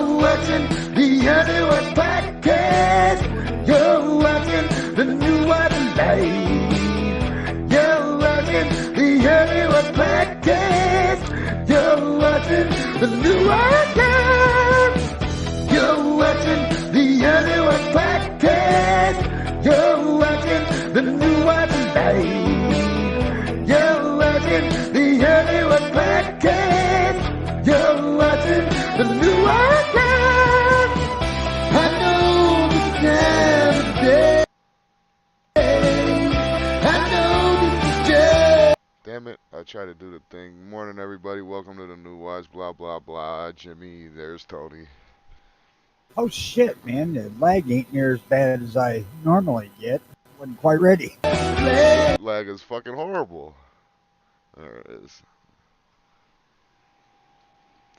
You're watching the Hollywood Podcast. You're watching the New One Live. You're watching the Hollywood Podcast. You're watching the New One Live. You're watching the Hollywood Podcast. You're watching the New One Live. You're watching the Hollywood Podcast. You're watching the New One Live. I know the time of day. I know this is just. Damn it, I tried to do the thing. Morning, everybody. Welcome to the New Wise, blah, blah, blah. Jimmy, there's Tony. Oh shit, man, the lag ain't near as bad as I normally get. Wasn't quite ready. Lag is fucking horrible. There it is.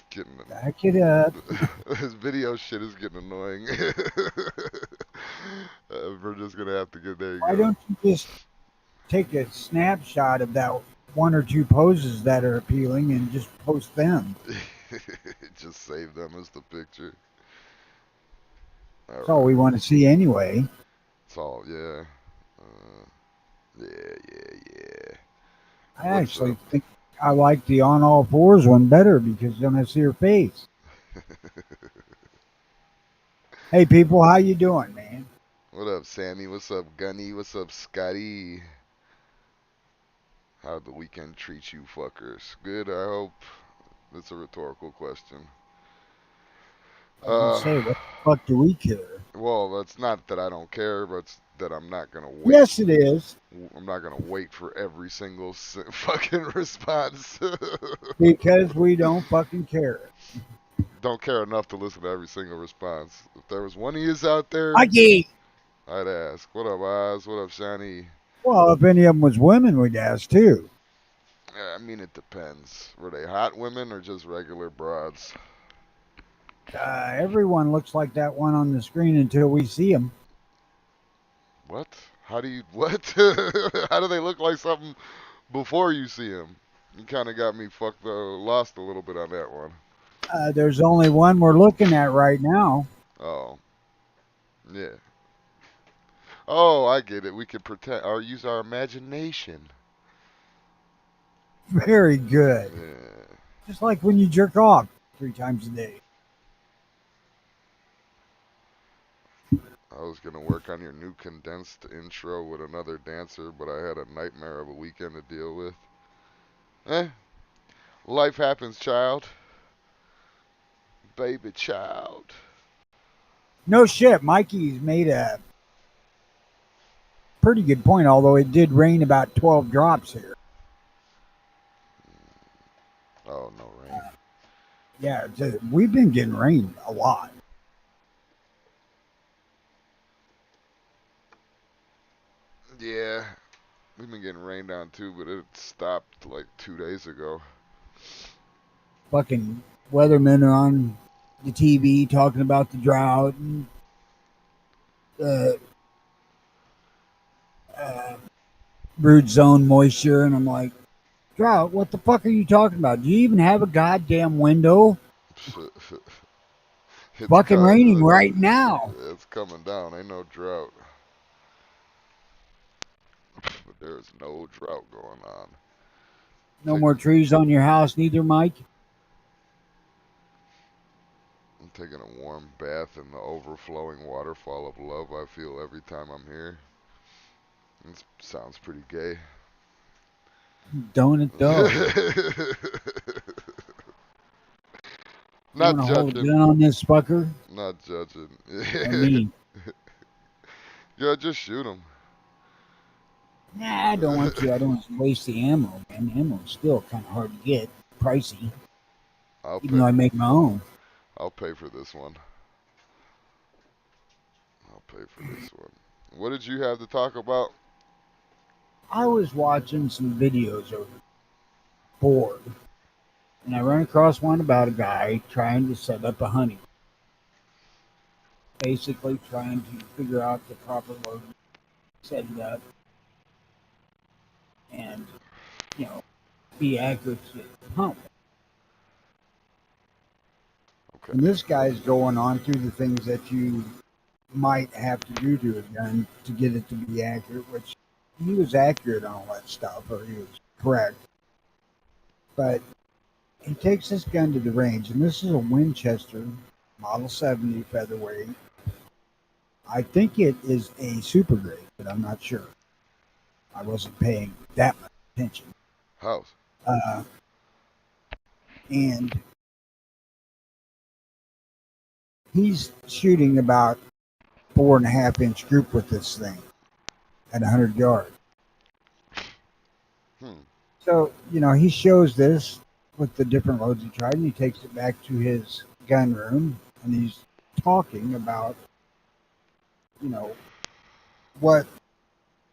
Getting Back it up. This video shit is getting annoying. We're just gonna have to get there. Why don't you just take a snapshot of that one or two poses that are appealing and just post them? Just save them as the picture. That's all we want to see anyway. It's all, yeah. Yeah. I actually think I like the on all fours one better because then I see her face. Hey people, how you doing, man? What up, Sammy? What's up, Gunny? What's up, Scotty? How'd the weekend treat you fuckers? Good, I hope. That's a rhetorical question. Say, what the fuck do we care? Well, that's not that I don't care, but it's that I'm not gonna wait. Yes, it is. I'm not gonna wait for every single fucking response. Because we don't fucking care. Don't care enough to listen to every single response. If there was one of yous out there, Mikey! I'd ask. What up, Oz? What up, Shani? Well, if any of them was women, we'd ask too. I mean, it depends. Were they hot women or just regular broads? Everyone looks like that one on the screen until we see them. What? How do you, what? How do they look like something before you see them? You kind of got me lost a little bit on that one. There's only one we're looking at right now. Oh. Yeah. Oh, I get it. We can pretend or use our imagination. Very good. Yeah. Just like when you jerk off 3 times a day. I was going to work on your new condensed intro with another dancer, but I had a nightmare of a weekend to deal with. Life happens, child. Baby child. No shit, Mikey's made a pretty good point, although it did rain about 12 drops here. Oh, no rain. Yeah, we've been getting rain a lot. Yeah, we've been getting rain down too, but it stopped like 2 days ago. Fucking weathermen are on the TV talking about the drought and brood zone moisture, and I'm like, drought? What the fuck are you talking about? Do you even have a goddamn window? It's Fucking raining right now. It's coming down. Ain't no drought. But there's no drought going on. No more trees on your house neither, Mike? I'm taking a warm bath in the overflowing waterfall of love I feel every time I'm here. It sounds pretty gay. Don't it though? Not you judging. Hold a gun on this fucker? Not judging. I mean, yeah, just shoot him. nah, I don't want to. I don't want to waste the ammo, man. Ammo's still kind of hard to get, pricey. Even though I make my own. I'll pay for this one. What did you have to talk about? I was watching some videos over board, and I ran across one about a guy trying to set up a honey. Basically trying to figure out the proper load, set it up, and, be accurate to hunt. Okay. And this guy's going on through the things that you might have to do to a gun to get it to be accurate, which he was accurate on all that stuff, or he was correct. But he takes this gun to the range, and this is a Winchester Model 70 featherweight. I think it is a super grade, but I'm not sure. I wasn't paying that much attention. House. Uh, and he's shooting about 4.5 inch group with this thing at 100 yards. Hmm. So, he shows this with the different loads he tried, and he takes it back to his gun room, and he's talking about, what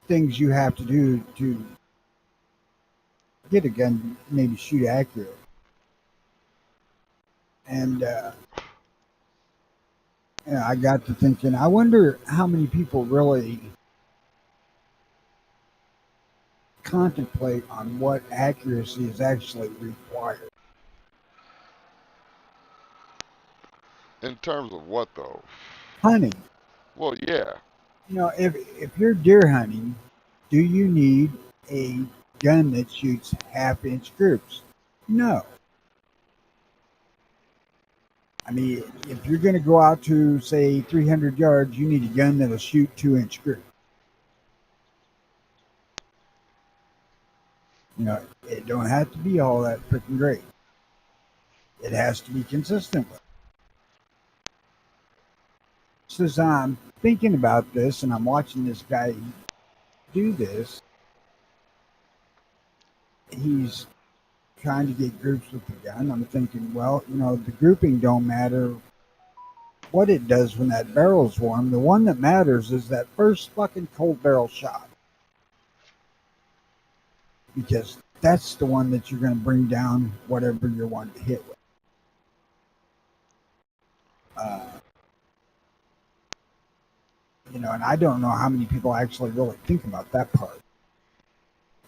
things you have to do to get a gun, maybe shoot accurate. And I got to thinking, I wonder how many people really contemplate on what accuracy is actually required. In terms of what though? Hunting. Well, yeah. If you're deer hunting, do you need a gun that shoots 1/2 inch groups? No. I mean, if you're going to go out to, say, 300 yards, you need a gun that'll shoot 2 inch groups. It don't have to be all that freaking great. It has to be consistent with. So as I'm thinking about this and I'm watching this guy do this, he's trying to get groups with the gun. I'm thinking, well, the grouping don't matter what it does when that barrel's warm. The one that matters is that first fucking cold barrel shot. Because that's the one that you're going to bring down whatever you're wanting to hit with. And I don't know how many people actually really think about that part.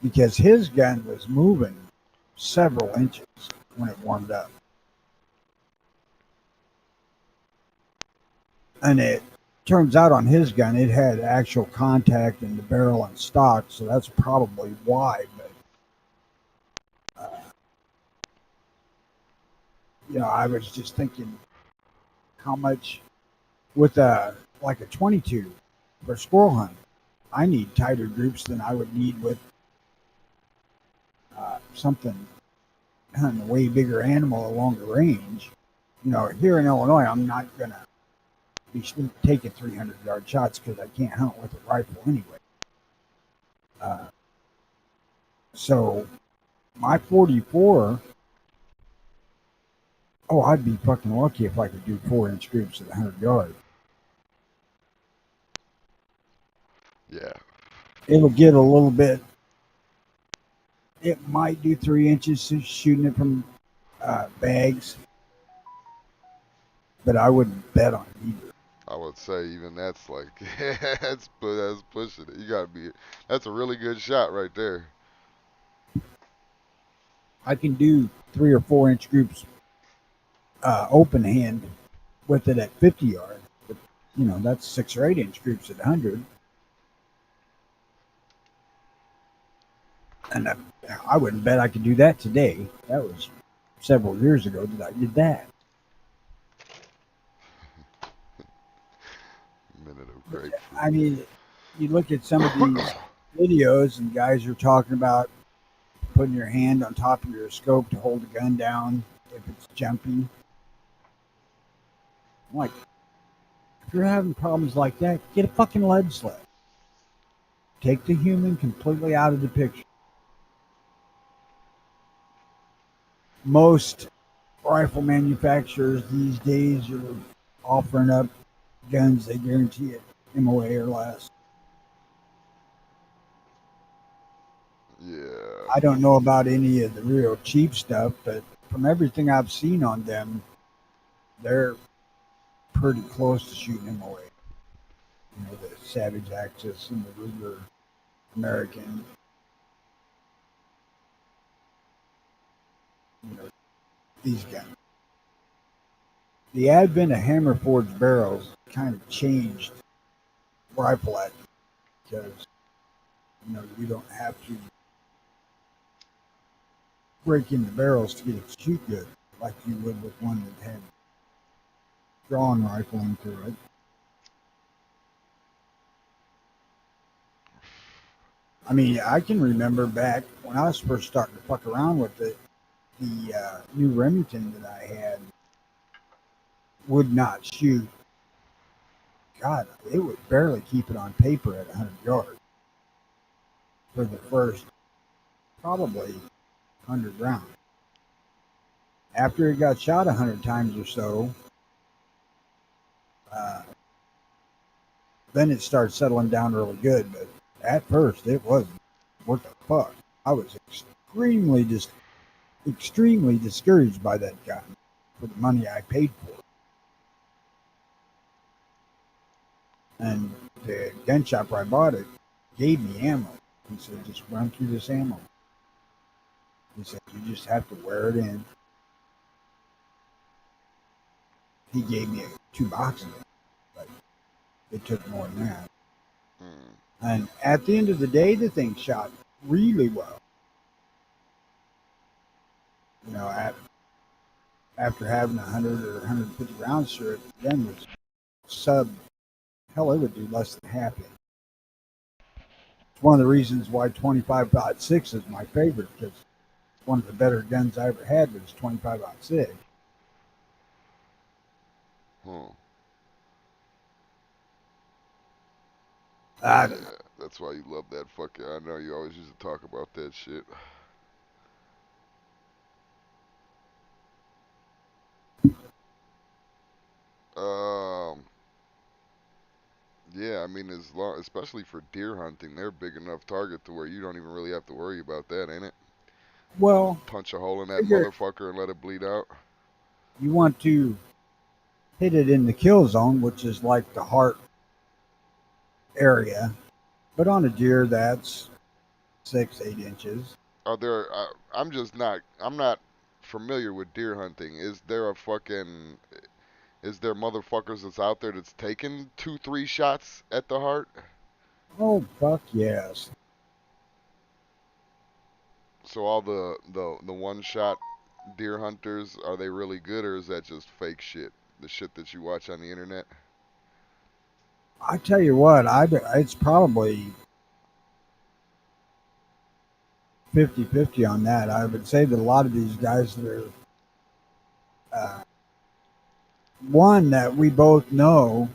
Because his gun was moving several inches when it warmed up. And it turns out on his gun, it had actual contact in the barrel and stock, so that's probably why. But, I was just thinking how much with like a 22 for squirrel hunt, I need tighter groups than I would need with something hunting a way bigger animal at longer range. Here in Illinois, I'm not going to be taking 300-yard shots because I can't hunt with a rifle anyway. So my 44, I'd be fucking lucky if I could do 4-inch groups at 100 yards. Yeah. It'll get a little bit. It might do 3 inches shooting it from bags, but I wouldn't bet on it either. I would say even that's like that's pushing it. You gotta be. That's a really good shot right there. I can do 3 or 4-inch groups open hand with it at 50 yards, but that's 6 or 8-inch groups at 100. And I wouldn't bet I could do that today. That was several years ago that I did that. Minute of grapefruit. I mean, you look at some of these videos and guys are talking about putting your hand on top of your scope to hold the gun down if it's jumpy. I'm like, if you're having problems like that, get a fucking lead sled. Take the human completely out of the picture. Most rifle manufacturers these days are offering up guns they guarantee it MOA or less. Yeah. I don't know about any of the real cheap stuff, but from everything I've seen on them, they're pretty close to shooting MOA. The Savage Axis and the Ruger American. These guns. the advent of hammer forged barrels kind of changed rifle action because you don't have to break in the barrels to get it to shoot good like you would with one that had drawn rifling through it. I mean, I can remember back when I was first starting to fuck around with it, the new Remington that I had would not shoot. God, it would barely keep it on paper at 100 yards for the first probably 100 rounds. After it got shot 100 times or so, then it started settling down really good. But at first, it wasn't. What the fuck? I was extremely discouraged by that gun for the money I paid for it. And the gun shop where I bought it gave me ammo. He said, just run through this ammo. He said, you just have to wear it in. He gave me 2 boxes, but it took more than that. And at the end of the day, the thing shot really well. After having 100 or 150 rounds through it, the gun was hell, it would do less than half it. It's one of the reasons why 25-06 is my favorite, because one of the better guns I ever had was 25-06. I don't know. That's why you love that fucking. I know you always used to talk about that shit. Yeah, I mean, especially for deer hunting, they're a big enough target to where you don't even really have to worry about that, ain't it? Well, Punch a hole in that motherfucker and let it bleed out. You want to hit it in the kill zone, which is like the heart area, but on a deer that's 6-8 inches. Are there? I'm not familiar with deer hunting. Is there motherfuckers that's out there that's taking 2-3 shots at the heart? Oh fuck yes. So all the one shot deer hunters, are they really good, or is that just fake shit? The shit that you watch on the internet? I tell you what, it's probably 50-50 on that. I would say that a lot of these guys that are one that we both know,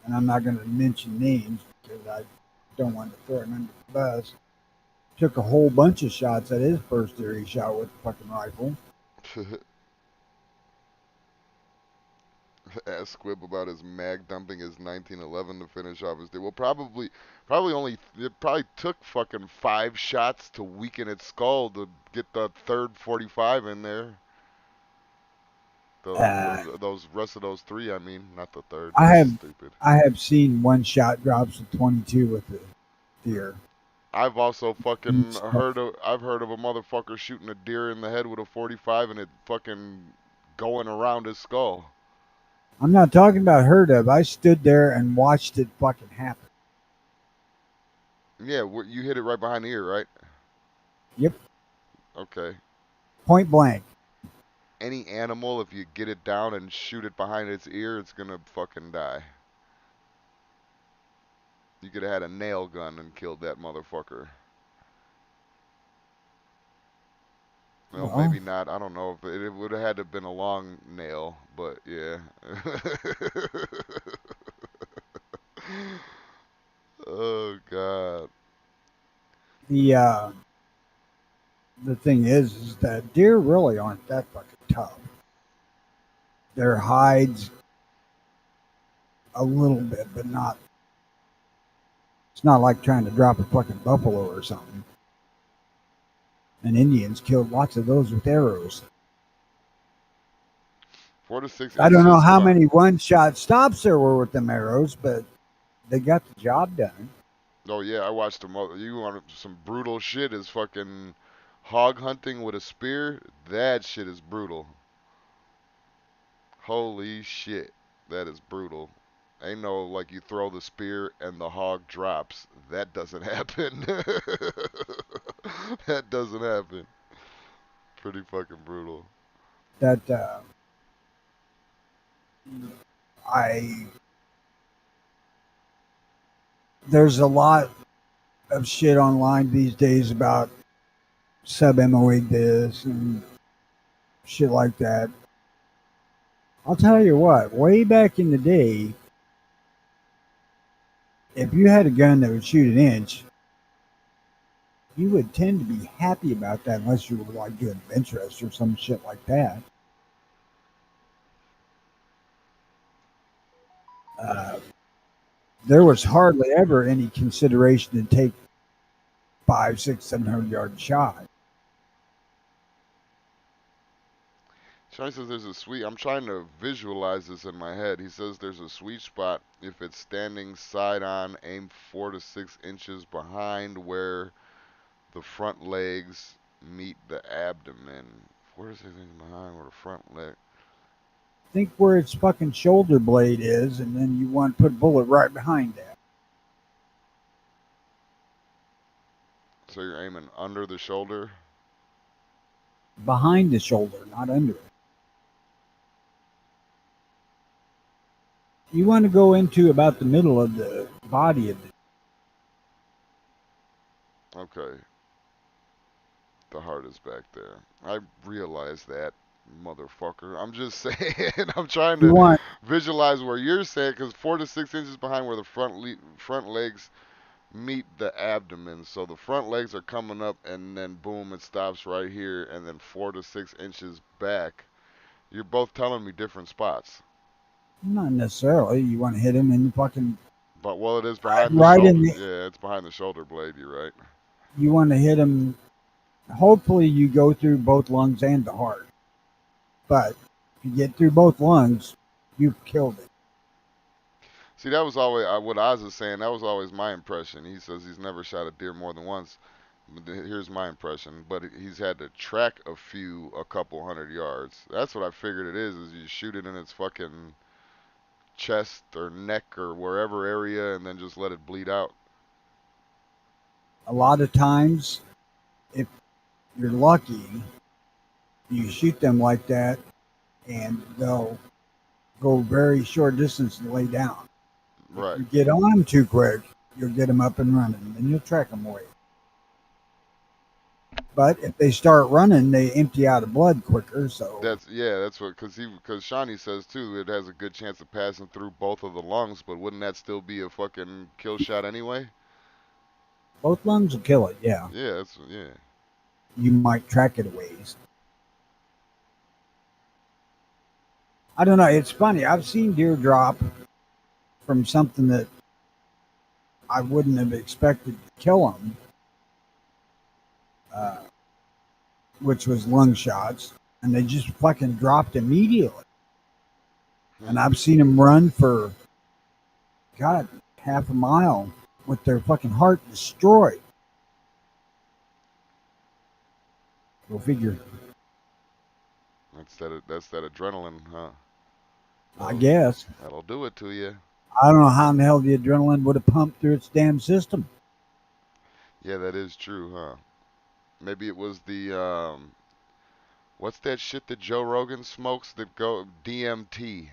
and I'm not going to mention names because I don't want to throw him under the bus, took a whole bunch of shots at his first deer he shot with a fucking rifle. Ask Squib about his mag dumping his 1911 to finish off his deer. Well, probably it probably took fucking 5 shots to weaken its skull to get the third 45 in there. Those rest of those 3, I mean, not the third. That's stupid. I have seen one shot drops of 22 with the deer. I've also fucking heard of a motherfucker shooting a deer in the head with a 45 and it fucking going around his skull. I'm not talking about heard of. I stood there and watched it fucking happen. Yeah, you hit it right behind the ear, right? Yep. Okay. Point blank. Any animal, if you get it down and shoot it behind its ear, it's gonna fucking die. You could have had a nail gun and killed that motherfucker. Well, maybe not. I don't know if it would have had to have been a long nail, but yeah. Oh God. The thing is that deer really aren't that fucking tough. Their hides a little bit, but not. It's not like trying to drop a fucking buffalo or something. And Indians killed lots of those with arrows. 4 to 6. I don't know how many one-shot stops there were with them arrows, but they got the job done. Oh yeah, I watched them. You want some brutal shit? Is fucking hog hunting with a spear? That shit is brutal. Holy shit. That is brutal. Ain't no like you throw the spear and the hog drops. That doesn't happen. That doesn't happen. Pretty fucking brutal. That I there's a lot of shit online these days about sub-MOA this and shit like that. I'll tell you what, way back in the day, if you had a gun that would shoot an inch, you would tend to be happy about that unless you were like doing Ventress or some shit like that. Uh, there was hardly ever any consideration to take 5, 6, 700 yard shot. Shiny says there's a sweet. I'm trying to visualize this in my head. He says there's a sweet spot if it's standing side on, aim 4 to 6 inches behind where the front legs meet the abdomen. 4 to 6 inches behind where the front leg. Think where its fucking shoulder blade is, and then you want to put a bullet right behind that. So you're aiming under the shoulder. Behind the shoulder, not under it. You want to go into about the middle of the body of it. Okay. The heart is back there. I realize that, motherfucker. I'm just saying. I'm trying You to want visualize where you're saying, because 4 to 6 inches behind where the front legs meet the abdomen. So the front legs are coming up, and then boom, it stops right here, and then 4 to 6 inches back. You're both telling me different spots. not necessarily. You want to hit him in the fucking But well, it is behind the right in shoulder. the. Yeah, it's behind the shoulder blade. You're right. You want to hit him. Hopefully, you go through both lungs and the heart. But if you get through both lungs, you've killed it. See, that was always what Oz is saying. That was always my impression. He says he's never shot a deer more than once. Here's my impression, but he's had to track a couple 100 yards. That's what I figured it is you shoot it in its fucking chest or neck or wherever area and then just let it bleed out. A lot of times, if you're lucky, you shoot them like that, and they'll go very short distance and lay down. If Right. you get on them too quick, you'll get them up and running, and you'll track them away. But if they start running, they empty out of blood quicker. So That's what because Shawnee says too it has a good chance of passing through both of the lungs, but wouldn't that still be a fucking kill shot anyway? both lungs will kill it. Yeah, Yeah. you might track it a ways. I don't know. It's funny. I've seen deer drop from something that I wouldn't have expected to kill them, uh, which was lung shots, and they just fucking dropped immediately. And I've seen them run for, God, half a mile with their fucking heart destroyed. Go figure. That's that adrenaline, huh? I guess. That'll do it to you. I don't know how in the hell the adrenaline would have pumped through its damn system. Yeah, that is true, huh? Maybe it was the what's that shit that Joe Rogan smokes that go DMT.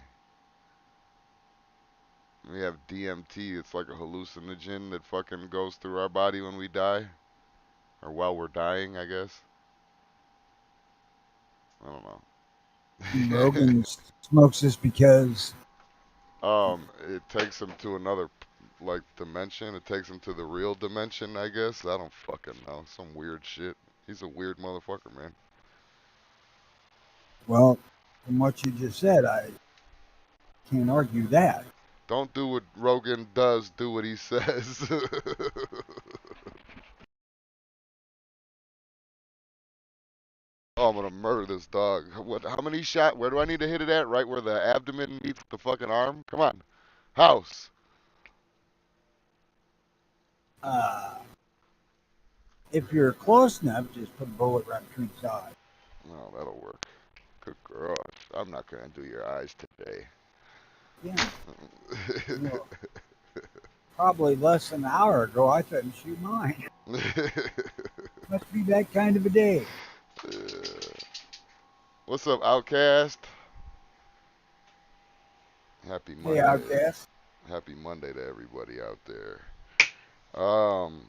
We have DMT. It's like a hallucinogen that fucking goes through our body when we die, or while we're dying, I guess. I don't know. Rogan smokes this because It takes him to another like dimension. It takes him to the real dimension, I guess. I don't fucking know. Some weird shit. He's a weird motherfucker, man. well, from what you just said, I can't argue that. Don't do what Rogan does. Do what he says. Oh, I'm gonna murder this dog. What? How many shot? Where do I need to hit it at? Right where the abdomen meets the fucking arm? Come on, house. Uh, if you're close enough, just put a bullet right between its eyes. Oh, that'll work. Good girl. I'm not gonna do your eyes today. Yeah. Well, probably less than an hour ago, I couldn't shoot mine. Must be that kind of a day. What's up, Outcast? Happy Hey, Monday. Outcast. Happy Monday to everybody out there. Um,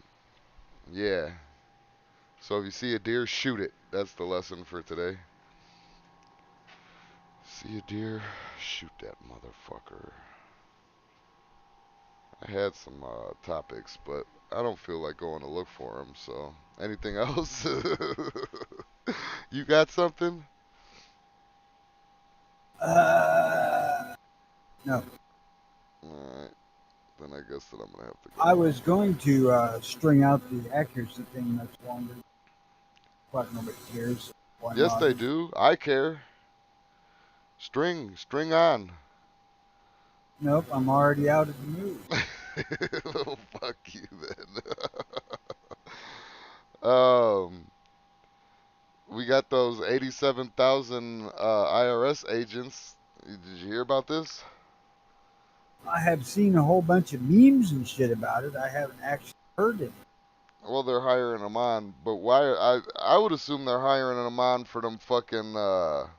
yeah. So if you see a deer, shoot it. That's the lesson for today. See a deer, shoot that motherfucker. I had some topics, but I don't feel like going to look for them. So anything else? You got something? No. Alright, then I guess that I'm gonna have to I go. was going to string out the accuracy thing much longer, but nobody cares. Why Yes, not? they do. I care. String on. Nope, I'm already out of the mood. Well, fuck you then. We got those 87,000 IRS agents. Did you hear about this? I have seen a whole bunch of memes and shit about it. I haven't actually heard it. Well, they're hiring them on, but why? I would assume they're hiring them on for them fucking them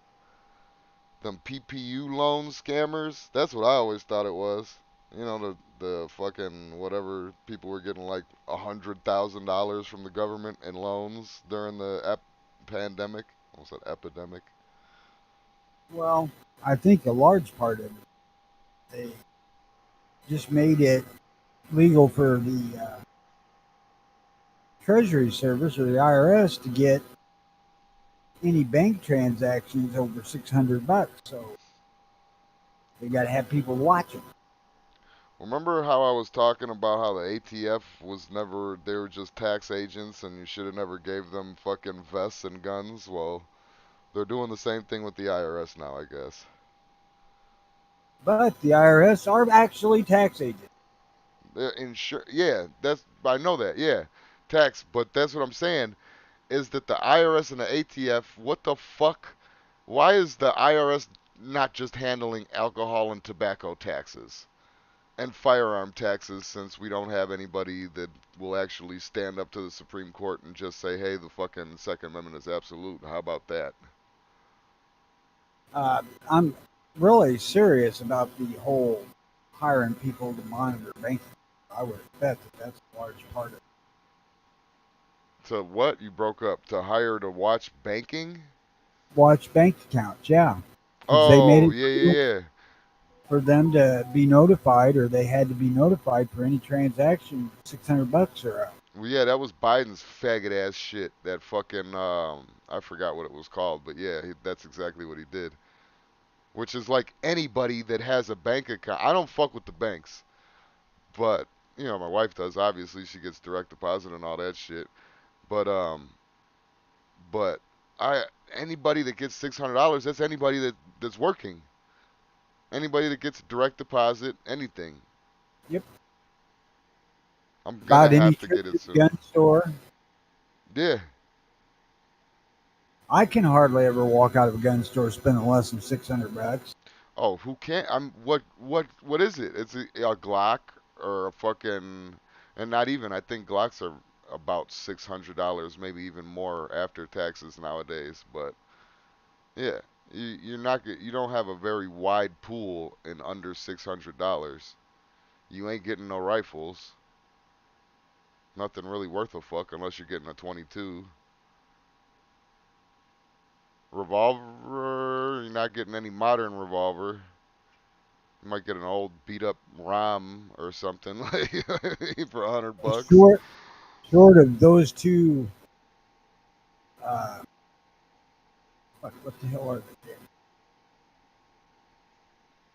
PPU loan scammers. That's what I always thought it was. You know, the fucking whatever people were getting like $100,000 from the government in loans during the pandemic. Almost said epidemic. Well, I think a large part of it, they just made it legal for the Treasury Service or the IRS to get any bank transactions over $600. So they got to have people watching. Remember how I was talking about how the ATF was never, they were just tax agents and you should have never gave them fucking vests and guns? Well, they're doing the same thing with the IRS now, I guess. But the IRS are actually tax agents. Yeah, I know that, yeah. Tax, but that's what I'm saying is that the IRS and the ATF, what the fuck? Why is the IRS not just handling alcohol and tobacco taxes? And firearm taxes, since we don't have anybody that will actually stand up to the Supreme Court and just say, hey, the fucking Second Amendment is absolute. How about that? I'm really serious about the whole hiring people to monitor banking. I would bet that that's a large part of it. To what? You broke up. To hire to watch banking? Watch bank accounts, yeah, because they made Oh, it yeah, legal yeah, yeah. for them to be notified, or they had to be notified for any transaction $600 or up. Well, yeah, that was Biden's faggot ass shit. That fucking, I forgot what it was called, but yeah, that's exactly what he did. Which is like anybody that has a bank account. I don't fuck with the banks, but you know my wife does. Obviously, she gets direct deposit and all that shit. But but I anybody that gets $600, that's anybody that's working. Anybody that gets direct deposit, anything. Yep. I'm gonna About any have to trip get it to the soon. gun store, Yeah. I can hardly ever walk out of a gun store spending less than $600. Oh, who can't? What is it? It's a Glock or a fucking, and not even. I think Glocks are about $600, maybe even more after taxes nowadays. But yeah, you don't have a very wide pool in under $600. You ain't getting no rifles. Nothing really worth a fuck unless you're getting a 22. Revolver, you're not getting any modern revolver. You might get an old beat up ROM or something like for $100. Short, short of those two, uh, what the hell are they? You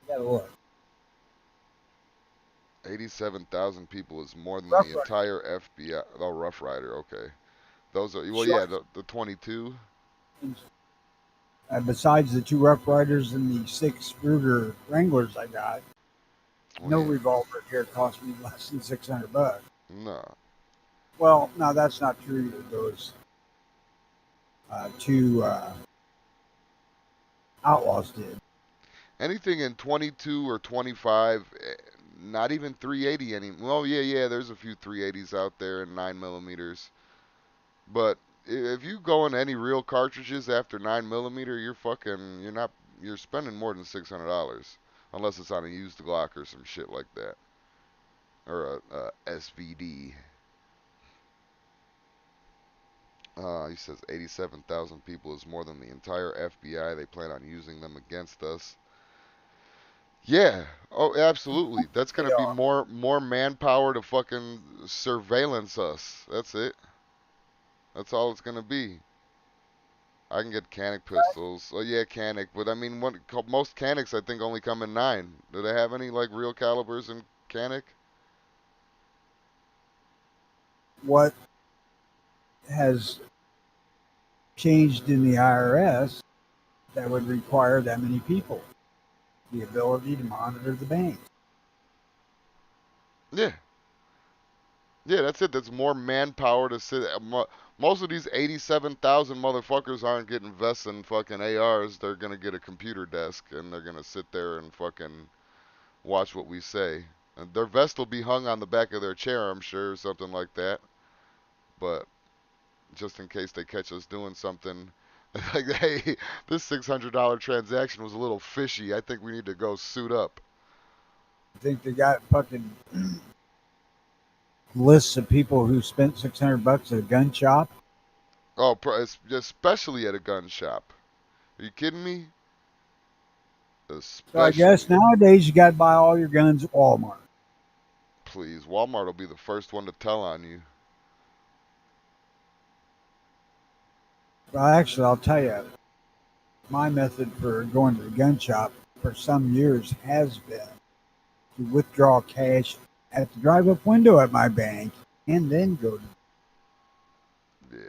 gotta look. 87,000 people is more than the Rough Rider. entire FBI. Oh, Rough Rider. Okay, those are well, yeah, Short. the 22. Besides the two Rough Riders and the six Ruger Wranglers I got, Oh no yeah, revolver here cost me less than $600. no. Well, no, that's not true. Those two Outlaws did. Anything in 22 or 25, not even 380 anymore. Well, yeah, there's a few 380s out there and 9 millimeters. But if you go in any real cartridges after 9 millimeter, you're spending more than $600 unless it's on a used Glock or some shit like that, or a SVD. He says 87,000 people is more than the entire FBI. They plan on using them against us. Yeah. Oh, absolutely. That's They gonna be are. more manpower to fucking surveillance us. That's it. That's all it's gonna be. I can get Canic pistols. Oh yeah, Canic. But I mean, most Canics I think only come in 9. Do they have any like real calibers in Canic? What has changed in the IRS that would require that many people? The ability to monitor the banks. Yeah. Yeah, that's it. That's more manpower to sit. Most of these 87,000 motherfuckers aren't getting vests and fucking ARs. They're gonna get a computer desk and they're gonna sit there and fucking watch what we say. And their vest will be hung on the back of their chair, I'm sure, or something like that. But just in case they catch us doing something, like, hey, this $600 transaction was a little fishy. I think we need to go suit up. I think they got fucking lists of people who spent $600 at a gun shop. Oh, especially at a gun shop. Are you kidding me? So I guess Especially. nowadays you got to buy all your guns at Walmart. Please, Walmart will be the first one to tell on you. Well, actually, I'll tell you, my method for going to the gun shop for some years has been to withdraw cash at the drive-up window at my bank and then go to. Yeah.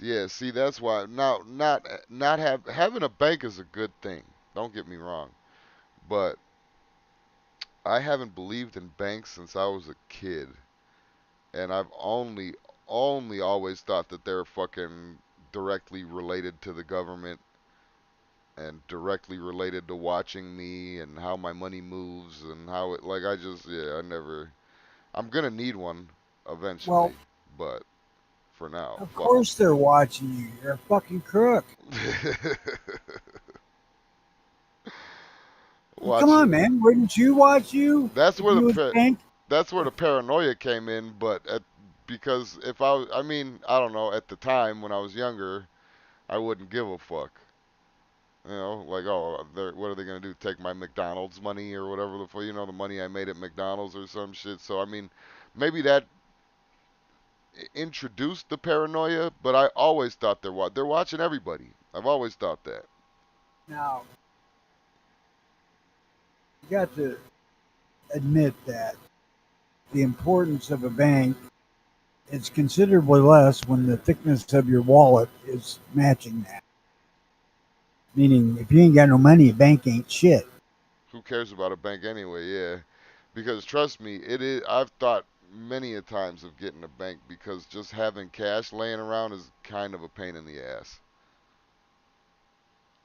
Yeah, see that's why now not having a bank is a good thing. Don't get me wrong. But I haven't believed in banks since I was a kid. And I've only always thought that they're fucking directly related to the government and directly related to watching me and how my money moves and how it like I just yeah, I never I'm gonna need one Well, eventually, but for now, of fuck course they're watching you. You're a fucking crook. them. Come on, Watching man. Wouldn't you watch you that's if where the you was a bank? that's where the paranoia came in, but because if I mean, I don't know, at the time when I was younger, I wouldn't give a fuck. You know, like, oh, what are they gonna do? Take my McDonald's money or whatever the fuck? You know, the money I made at McDonald's or some shit. So I mean, maybe that introduced the paranoia, but I always thought they're watching everybody. I've always thought that. Now, you got to admit that the importance of a bank is considerably less when the thickness of your wallet is matching that. Meaning, if you ain't got no money, a bank ain't shit. Who cares about a bank anyway? Yeah, because trust me, it is. I've thought many a times of getting a bank because just having cash laying around is kind of a pain in the ass.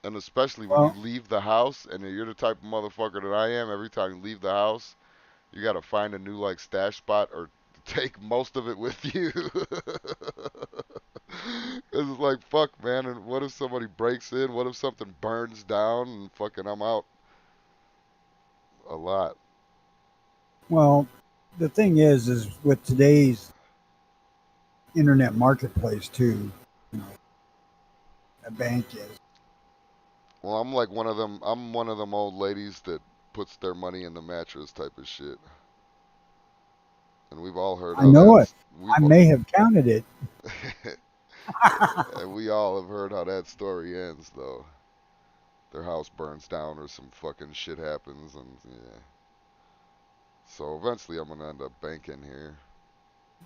And especially when you Well, leave the house and you're the type of motherfucker that I am, every time you leave the house, you got to find a new like stash spot or take most of it with you. 'Cause it's like fuck, man. And what if somebody breaks in? What if something burns down? And fucking, I'm out a lot. well, the thing is with today's internet marketplace too, you know, a bank is. Well, I'm like one of them. I'm one of them old ladies that puts their money in the mattress type of shit. And we've all heard I how know it. that's I may have counted it. and we all have heard how that story ends though. Their house burns down or some fucking shit happens and yeah. So eventually I'm gonna end up banking here.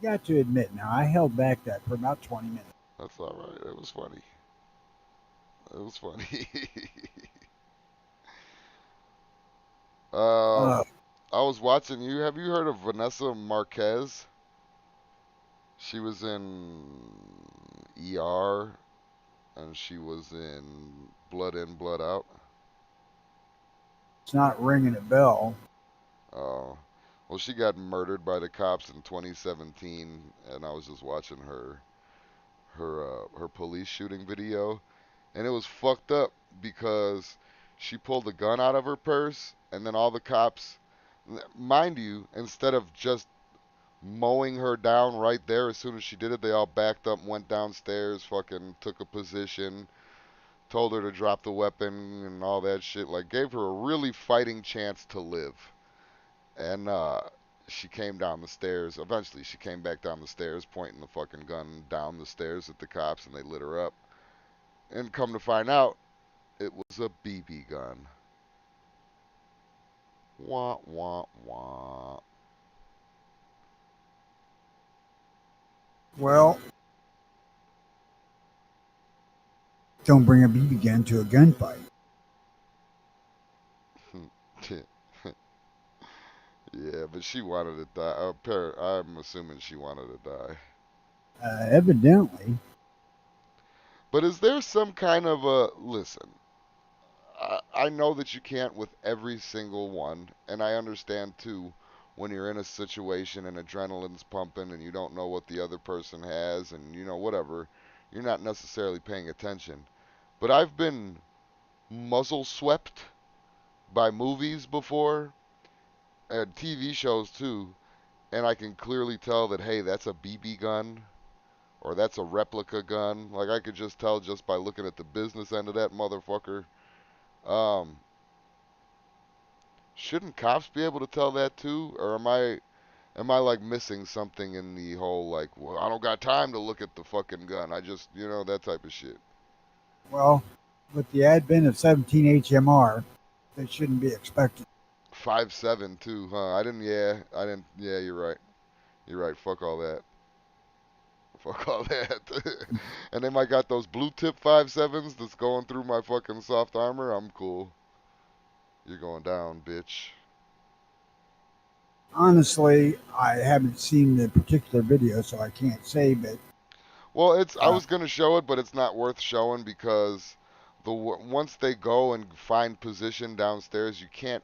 You got to admit now, I held back that for about 20 minutes. That's all right. It was funny. It was funny. Uh, I was watching you. Have you heard of Vanessa Marquez? She was in ER and she was in Blood In, Blood Out. It's not ringing a bell. Oh, well, she got murdered by the cops in 2017, and I was just watching her police shooting video, and it was fucked up because she pulled a gun out of her purse, and then all the cops, mind you, instead of just mowing her down right there as soon as she did it, they all backed up, went downstairs, fucking took a position, told her to drop the weapon and all that shit. Like, gave her a really fighting chance to live. And she came down the stairs. Eventually, she came back down the stairs, pointing the fucking gun down the stairs at the cops, and they lit her up. And come to find out, it was a BB gun. Wah, wah, wah. Well, don't bring a BB gun to a gunfight. Yeah, but she wanted to die. I'm assuming she wanted to die. Evidently. But is there some kind of a listen? I know that you can't with every single one, and I understand too when you're in a situation and adrenaline's pumping and you don't know what the other person has and you know whatever, you're not necessarily paying attention. But I've been muzzle swept by movies before and TV shows too, and I can clearly tell that hey, that's a BB gun or that's a replica gun. Like I could just tell just by looking at the business end of that motherfucker. Um, shouldn't cops be able to tell that too, or am I like missing something in the whole like, well, I don't got time to look at the fucking gun. I just, that type of shit. Well, with the advent of 17 HMR, they shouldn't be expected. 5.7 too, huh? I didn't. Yeah, you're right. You're right. Fuck all that. Fuck all that. And they might got those blue tip 5.7s that's going through my fucking soft armor. I'm cool. You're going down, bitch. Honestly, I haven't seen the particular video, so I can't say, but Well, I uh, was gonna show it, but it's not worth showing because once they go and find position downstairs, you can't.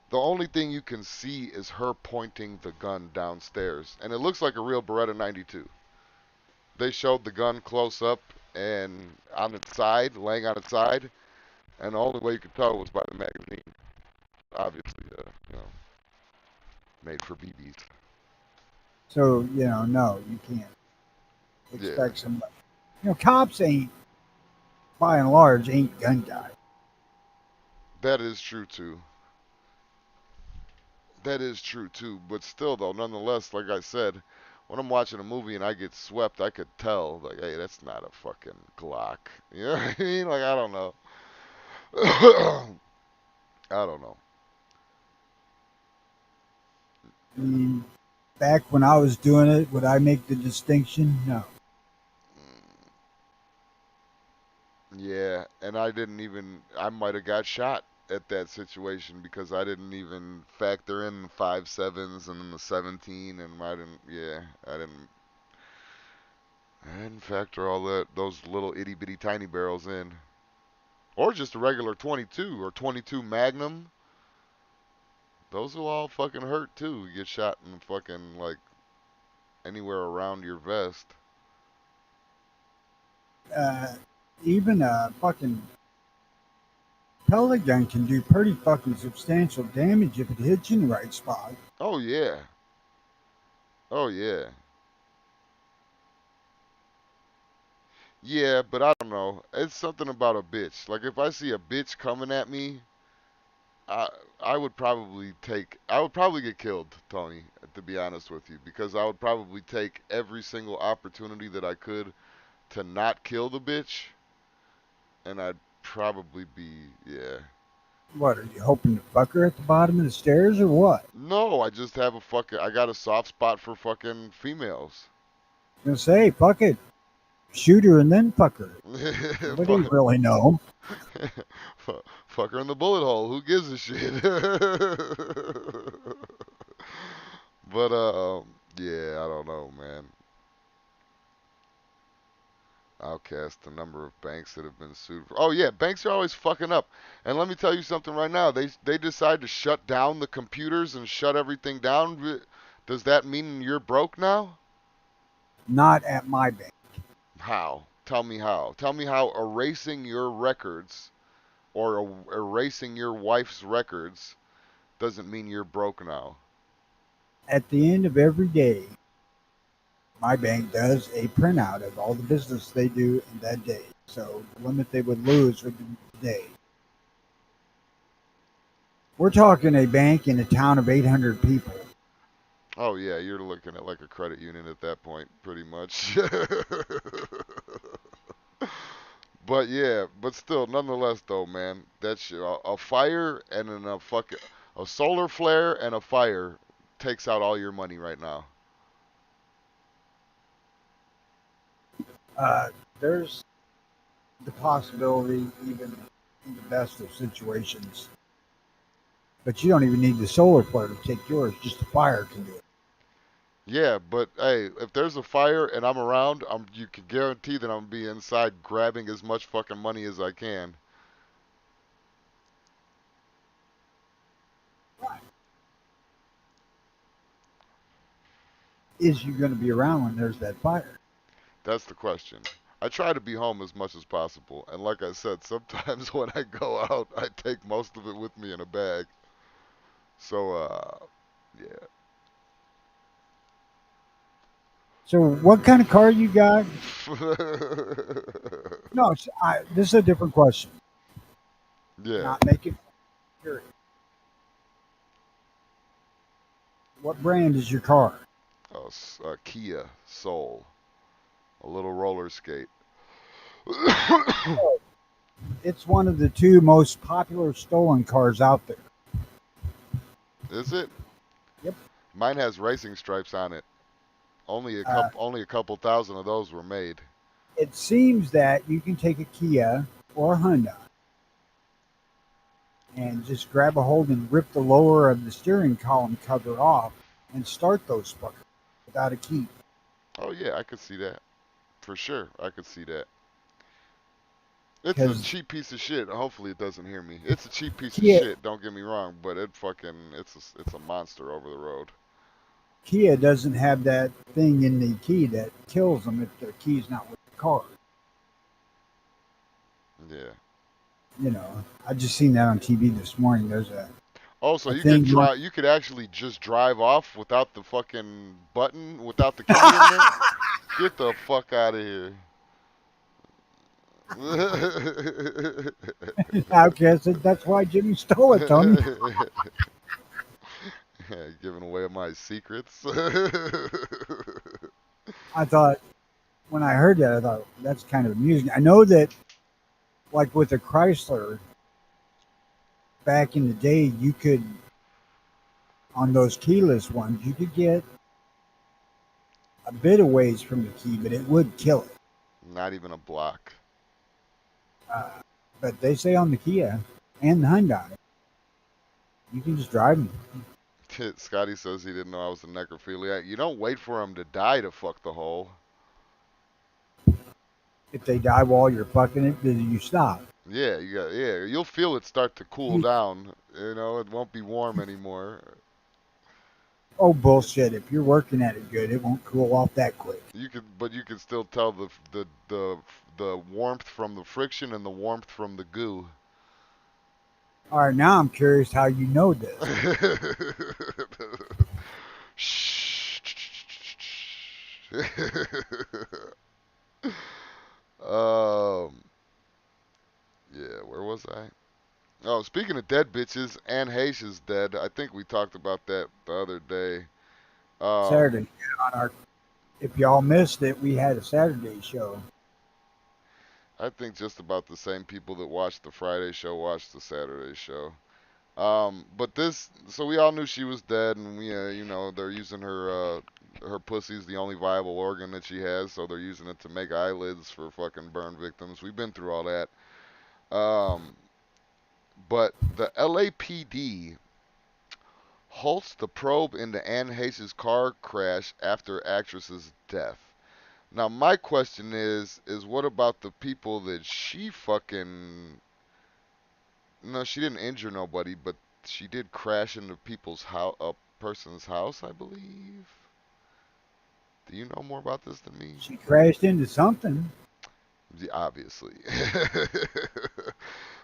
The only thing you can see is her pointing the gun downstairs, and it looks like a real Beretta 92. They showed the gun close up and on its side, laying on its side, and the only way you could tell was by the magazine. Obviously, made for BBs. so, no, you can't Yeah, expect somebody. Cops ain't, by and large, ain't gun guys. that is true too. That is true too, but still though, nonetheless, like I said, when I'm watching a movie and I get swept, I could tell, like, hey, that's not a fucking Glock. You know what I mean? Like, I don't know. I don't know. I mean, back when I was doing it, would I make the distinction? No. Yeah, and I didn't even, I might have got shot at that situation because I didn't even factor in the 5.7s and then the 17 and I didn't factor all those little itty bitty tiny barrels in. Or just a regular 22 or 22 Magnum. Those will all fucking hurt too. You get shot in fucking like anywhere around your vest. Uh, Even a fucking pellet gun can do pretty fucking substantial damage if it hits you in the right spot. Oh yeah. Oh yeah. Yeah, but I don't know. It's something about a bitch. Like if I see a bitch coming at me, I I would probably get killed, Tony, to be honest with you, because I would probably take every single opportunity that I could to not kill the bitch, and I'd probably be, yeah. What, are you hoping to fuck her at the bottom of the stairs or what? No, I got a soft spot for fucking females. I'm gonna say, fuck it. Shoot her and then fuck her. Nobody fuck, really know. fuck her in the bullet hole. Who gives a shit? But yeah, I don't know, man. Outcast the number of banks that have been sued for. Oh yeah, banks are always fucking up. And let me tell you something right now. They decide to shut down the computers and shut everything down. Does that mean you're broke now? Not at my bank. How? Tell me how. Tell me how erasing your records or erasing your wife's records doesn't mean you're broke now. At the end of every day, my bank does a printout of all the business they do in that day. So the limit they would lose would be today. We're talking a bank in a town of 800 people. Oh yeah, you're looking at like a credit union at that point, pretty much. But yeah, but still, nonetheless, though, man, that shit, a fire and then a solar flare and a fire takes out all your money right now. There's the possibility, even in the best of situations, but you don't even need the solar flare to take yours. Just the fire can do it. Yeah, but hey, if there's a fire and I'm around, you can guarantee that I'm gonna be inside grabbing as much fucking money as I can. Is you going to be around when there's that fire? That's the question. I try to be home as much as possible, and like I said, sometimes when I go out, I take most of it with me in a bag. So, yeah. So, what kind of car you got? No, this is a different question. Yeah. Not making curious. What brand is your car? A Kia Soul, a little roller skate. It's one of the two most popular stolen cars out there. Is it? Yep. Mine has racing stripes on it. Uh, Only a couple thousand of those were made. it seems that you can take a Kia or a Honda and just grab a hold and rip the lower of the steering column cover off and start those fuckers without a key. Oh yeah, I could see that for sure. I could see that. It's a Because cheap piece of shit. Hopefully it doesn't hear me. It's a cheap piece of Kia, shit. Don't get me wrong, but it's a monster over the road. Kia doesn't have that thing in the key that kills them if their key's not with the car. Yeah. You know, I just seen that on TV this morning. There's Oh, so a you could thing. drive. You could actually just drive off without the fucking button, without the key in there. Get the fuck out of here. I guess that's why Jimmy stole it, Tony. Giving away my secrets. I thought when I heard that, I thought that's kind of amusing. I know that, like with a Chrysler back in the day, you could on those keyless ones, you could get a bit of ways from the key, but it would kill it. Not even a block. Uh, but they say on the Kia and the Hyundai, you can just drive them. Scotty says he didn't know I was a necrophiliac. You don't wait for him to die to fuck the hole. If they die while you're fucking it, then you stop. Yeah, you'll feel it start to cool down. You know, it won't be warm anymore. Oh bullshit! If you're working at it good, it won't cool off that quick. But you can still tell the warmth from the friction and the warmth from the goo. All right, now I'm curious how you know this. um, yeah, where was I? Oh, speaking of dead bitches, Anne Heche is dead. I think we talked about that the other day. Um, Saturday on our. If y'all missed it, we had a Saturday show. I think just about the same people that watched the Friday show watched the Saturday show. But so we all knew she was dead, and they're using her pussy's the only viable organ that she has, so they're using it to make eyelids for fucking burn victims. We've been through all that. Um, but the LAPD halts the probe into Anne Heche's car crash after actress's death. Now my question is what about the people that she fucking? No, she didn't injure nobody, but she did crash into people's house, a person's house, I believe. Do you know more about this than me? She crashed into something. Yeah, obviously.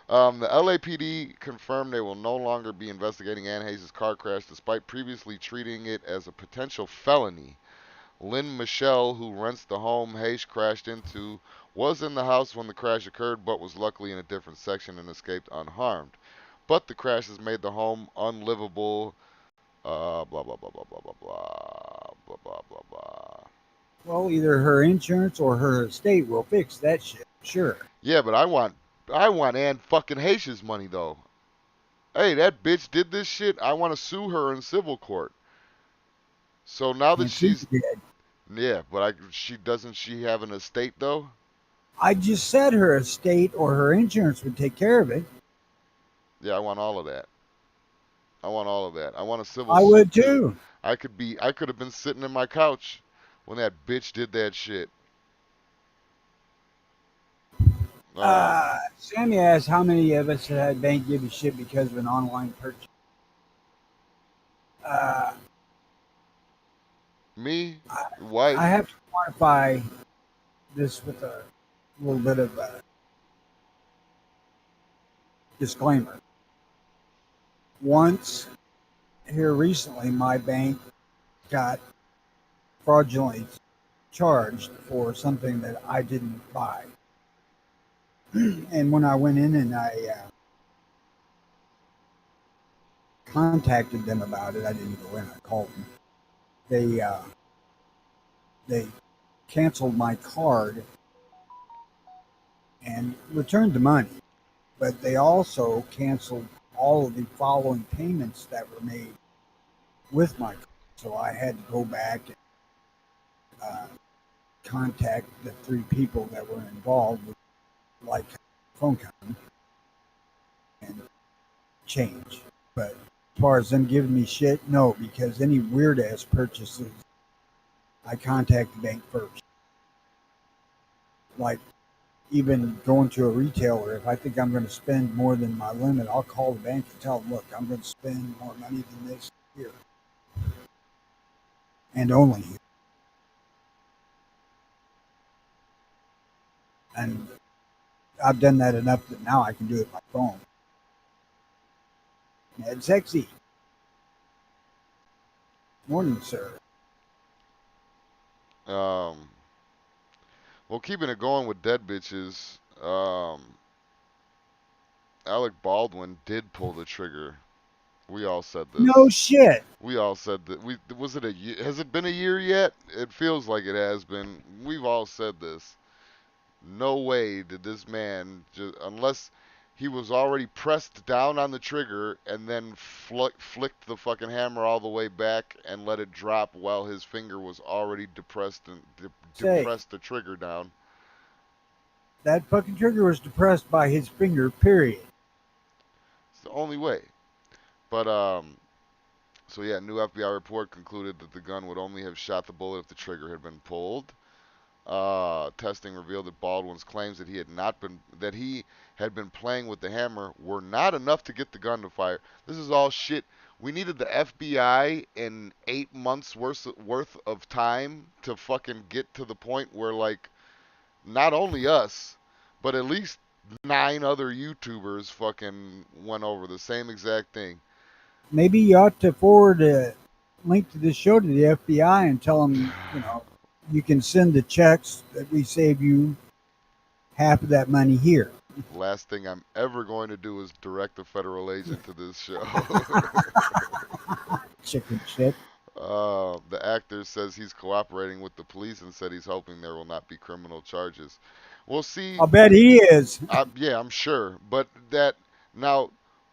The LAPD confirmed they will no longer be investigating Ann Hayes' car crash despite previously treating it as a potential felony. Lynn Michelle, who rents the home Hayes crashed into, was in the house when the crash occurred but was luckily in a different section and escaped unharmed. But the crash has made the home unlivable. Blah, blah, blah, blah, blah, blah, blah, blah, blah, blah, blah. Well, either her insurance or her estate will fix that shit. Sure. Yeah, but I want Ann fucking Hayes' money, though. Hey, that bitch did this shit. I want to sue her in civil court. So now that And she she's, did. yeah, but she have an estate though? I just said her estate or her insurance would take care of it. Yeah, I want all of that. I want all of that. I want a civil I would suit too. too. I could have been sitting in my couch when that bitch did that shit. Um, Sammy asked how many of us had bank give a shit because of an online purchase. Uh, Me, I wife, have to quantify this with a little bit of a disclaimer. Once here recently, my bank got fraudulently charged for something that I didn't buy. And when I went in and I contacted them about it, I didn't go in. I called them. They canceled my card and returned the money, but they also canceled all of the following payments that were made with my card. So I had to go back and uh, contact the three people that were involved with like phone company and change. But as far as them giving me shit, no, because any weird ass purchases, I contact the bank first. Like even going to a retailer, if I think I'm going to spend more than my limit, I'll call the bank and tell them, look, I'm going to spend more money than this here and only here. And I've done that enough that now I can do it on my phone. Ed Sexy. Morning, sir. um, well, keeping it going with dead bitches, Alec Baldwin did pull the trigger. We all said No this. shit. We all said that. Was it a year? Has it been a year yet? It feels like it has been. We've all said this. No way did this man, unless he was already pressed down on the trigger and then flicked the fucking hammer all the way back and let it drop while his finger was already depressed and Say, depressed the trigger down. that fucking trigger was depressed by his finger, period. It's the only way. But so yeah, new FBI report concluded that the gun would only have shot the bullet if the trigger had been pulled. Testing revealed that Baldwin's claims that he had been playing with the hammer were not enough to get the gun to fire. This is all shit. We needed the FBI in 8 months worth of time to fucking get to the point where like not only us, but at least 9 other YouTubers fucking went over the same exact thing. Maybe you ought to forward a link to this show to the FBI and tell them, you can send the checks that we save you half of that money here. Last thing I'm ever going to do is direct a federal agent to this show. Chicken shit. The actor says he's cooperating with the police and said he's hoping there will not be criminal charges. We'll see. I'll bet he is. Yeah, I'm sure. But that now,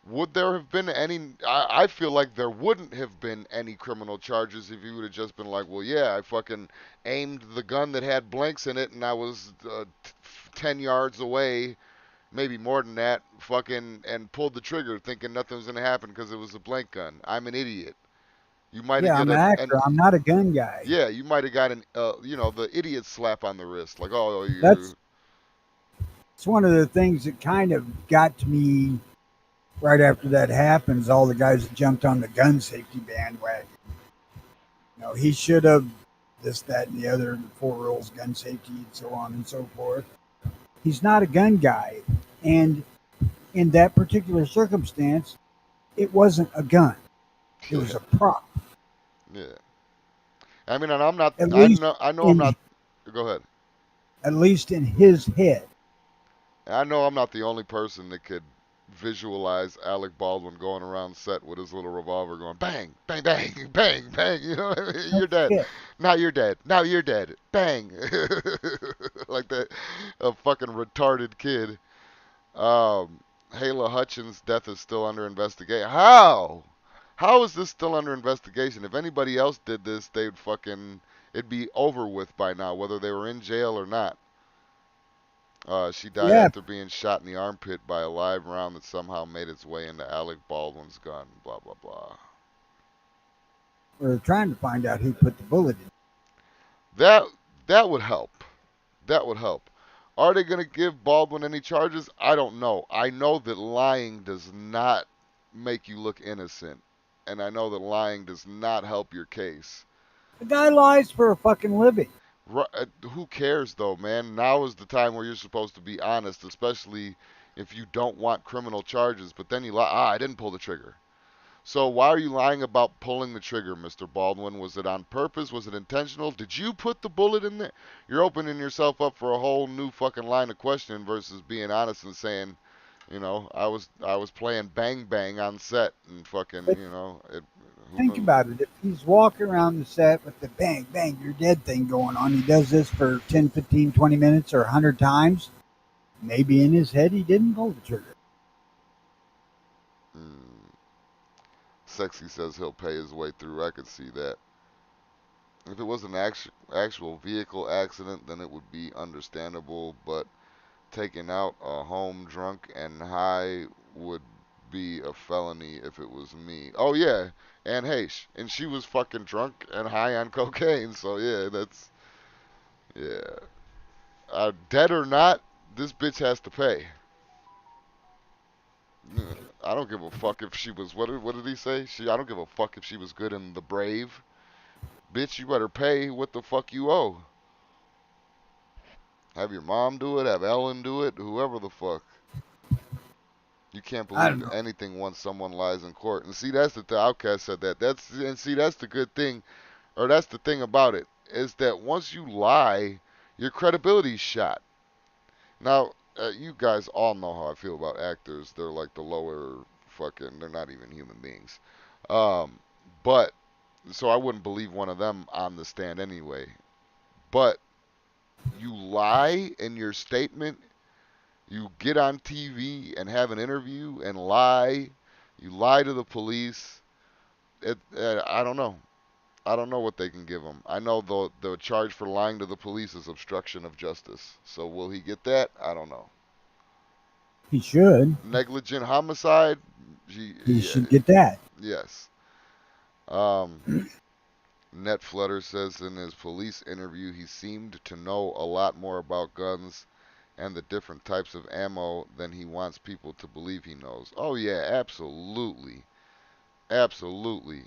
would there have been any? I feel like there wouldn't have been any criminal charges if he would have just been like, well, yeah, I fucking aimed the gun that had blanks in it and I was 10 yards away, maybe more than that, fucking, and pulled the trigger thinking nothing was going to happen because it was a blank gun. I'm an idiot. You might have Yeah, get I'm an actor. I'm not a gun guy. yeah, you might have got an the idiot slap on the wrist, like, oh, That's you're it's one of the things that kind of got to me right after that happens. All the guys that jumped on the gun safety bandwagon. He should have this, that, and the other, the four rules, gun safety, and so on and so forth. He's not a gun guy, and in that particular circumstance, it wasn't a gun. It yeah, was a prop. yeah. I mean, and I'm not. At least I know I'm in not. Go ahead. at least in his head. I know I'm not the only person that could visualize Alec Baldwin going around set with his little revolver going bang, bang, bang, bang, bang. You know, what I mean? No You're dead. shit. Now you're dead. Now you're dead. Bang. Like that, a fucking retarded kid. Hayla Hutchins' death is still under investigation. How? How is this still under investigation? If anybody else did this, they'd fucking it'd be over with by now, whether they were in jail or not. She died Yeah, after being shot in the armpit by a live round that somehow made its way into Alec Baldwin's gun. Blah blah blah. we're trying to find out who put the bullet in. That that would help. That would help. Are they going to give Baldwin any charges? I don't know. I know that lying does not make you look innocent, and I know that lying does not help your case. The guy lies for a fucking living. Who cares though, man? Now is the time where you're supposed to be honest, especially if you don't want criminal charges. But then you lie. I didn't pull the trigger. So why are you lying about pulling the trigger, Mr. Baldwin? Was it on purpose? Was it intentional? Did you put the bullet in there? You're opening yourself up for a whole new fucking line of questioning versus being honest and saying, I was playing bang bang on set and fucking, But who think knows? about it. If he's walking around the set with the bang, bang, you're dead thing going on, he does this for 10, 15, 20 minutes or 100 times, maybe in his head he didn't pull the trigger. Hmm. Sexy says he'll pay his way through. I could see that. If it was an actual vehicle accident, then it would be understandable, but taking out a home drunk and high would be a felony if it was me. Oh yeah, Anne Heche, and she was fucking drunk and high on cocaine. So yeah, yeah. Dead or not, this bitch has to pay. I don't give a fuck if she was what did he say? I don't give a fuck if she was good in The Brave. Bitch, you better pay what the fuck you owe. Have your mom do it, have Ellen do it, whoever the fuck. You can't I believe don't know. anything once someone lies in court. And see, that's the Outcast said that. That's the good thing, or that's the thing about it, is that once you lie, your credibility's shot. Now, you guys all know how I feel about actors. They're like the lower fucking. They're not even human beings. Um, but so I wouldn't believe one of them on the stand anyway. But you lie in your statement, you get on TV and have an interview and lie. You lie to the police. I don't know. I don't know what they can give him. I know the charge for lying to the police is obstruction of justice. So will he get that? I don't know. He should. Negligent homicide. He Yeah, should get that. yes. Um, Netflutter says in his police interview he seemed to know a lot more about guns and the different types of ammo than he wants people to believe he knows. Oh yeah, absolutely, absolutely.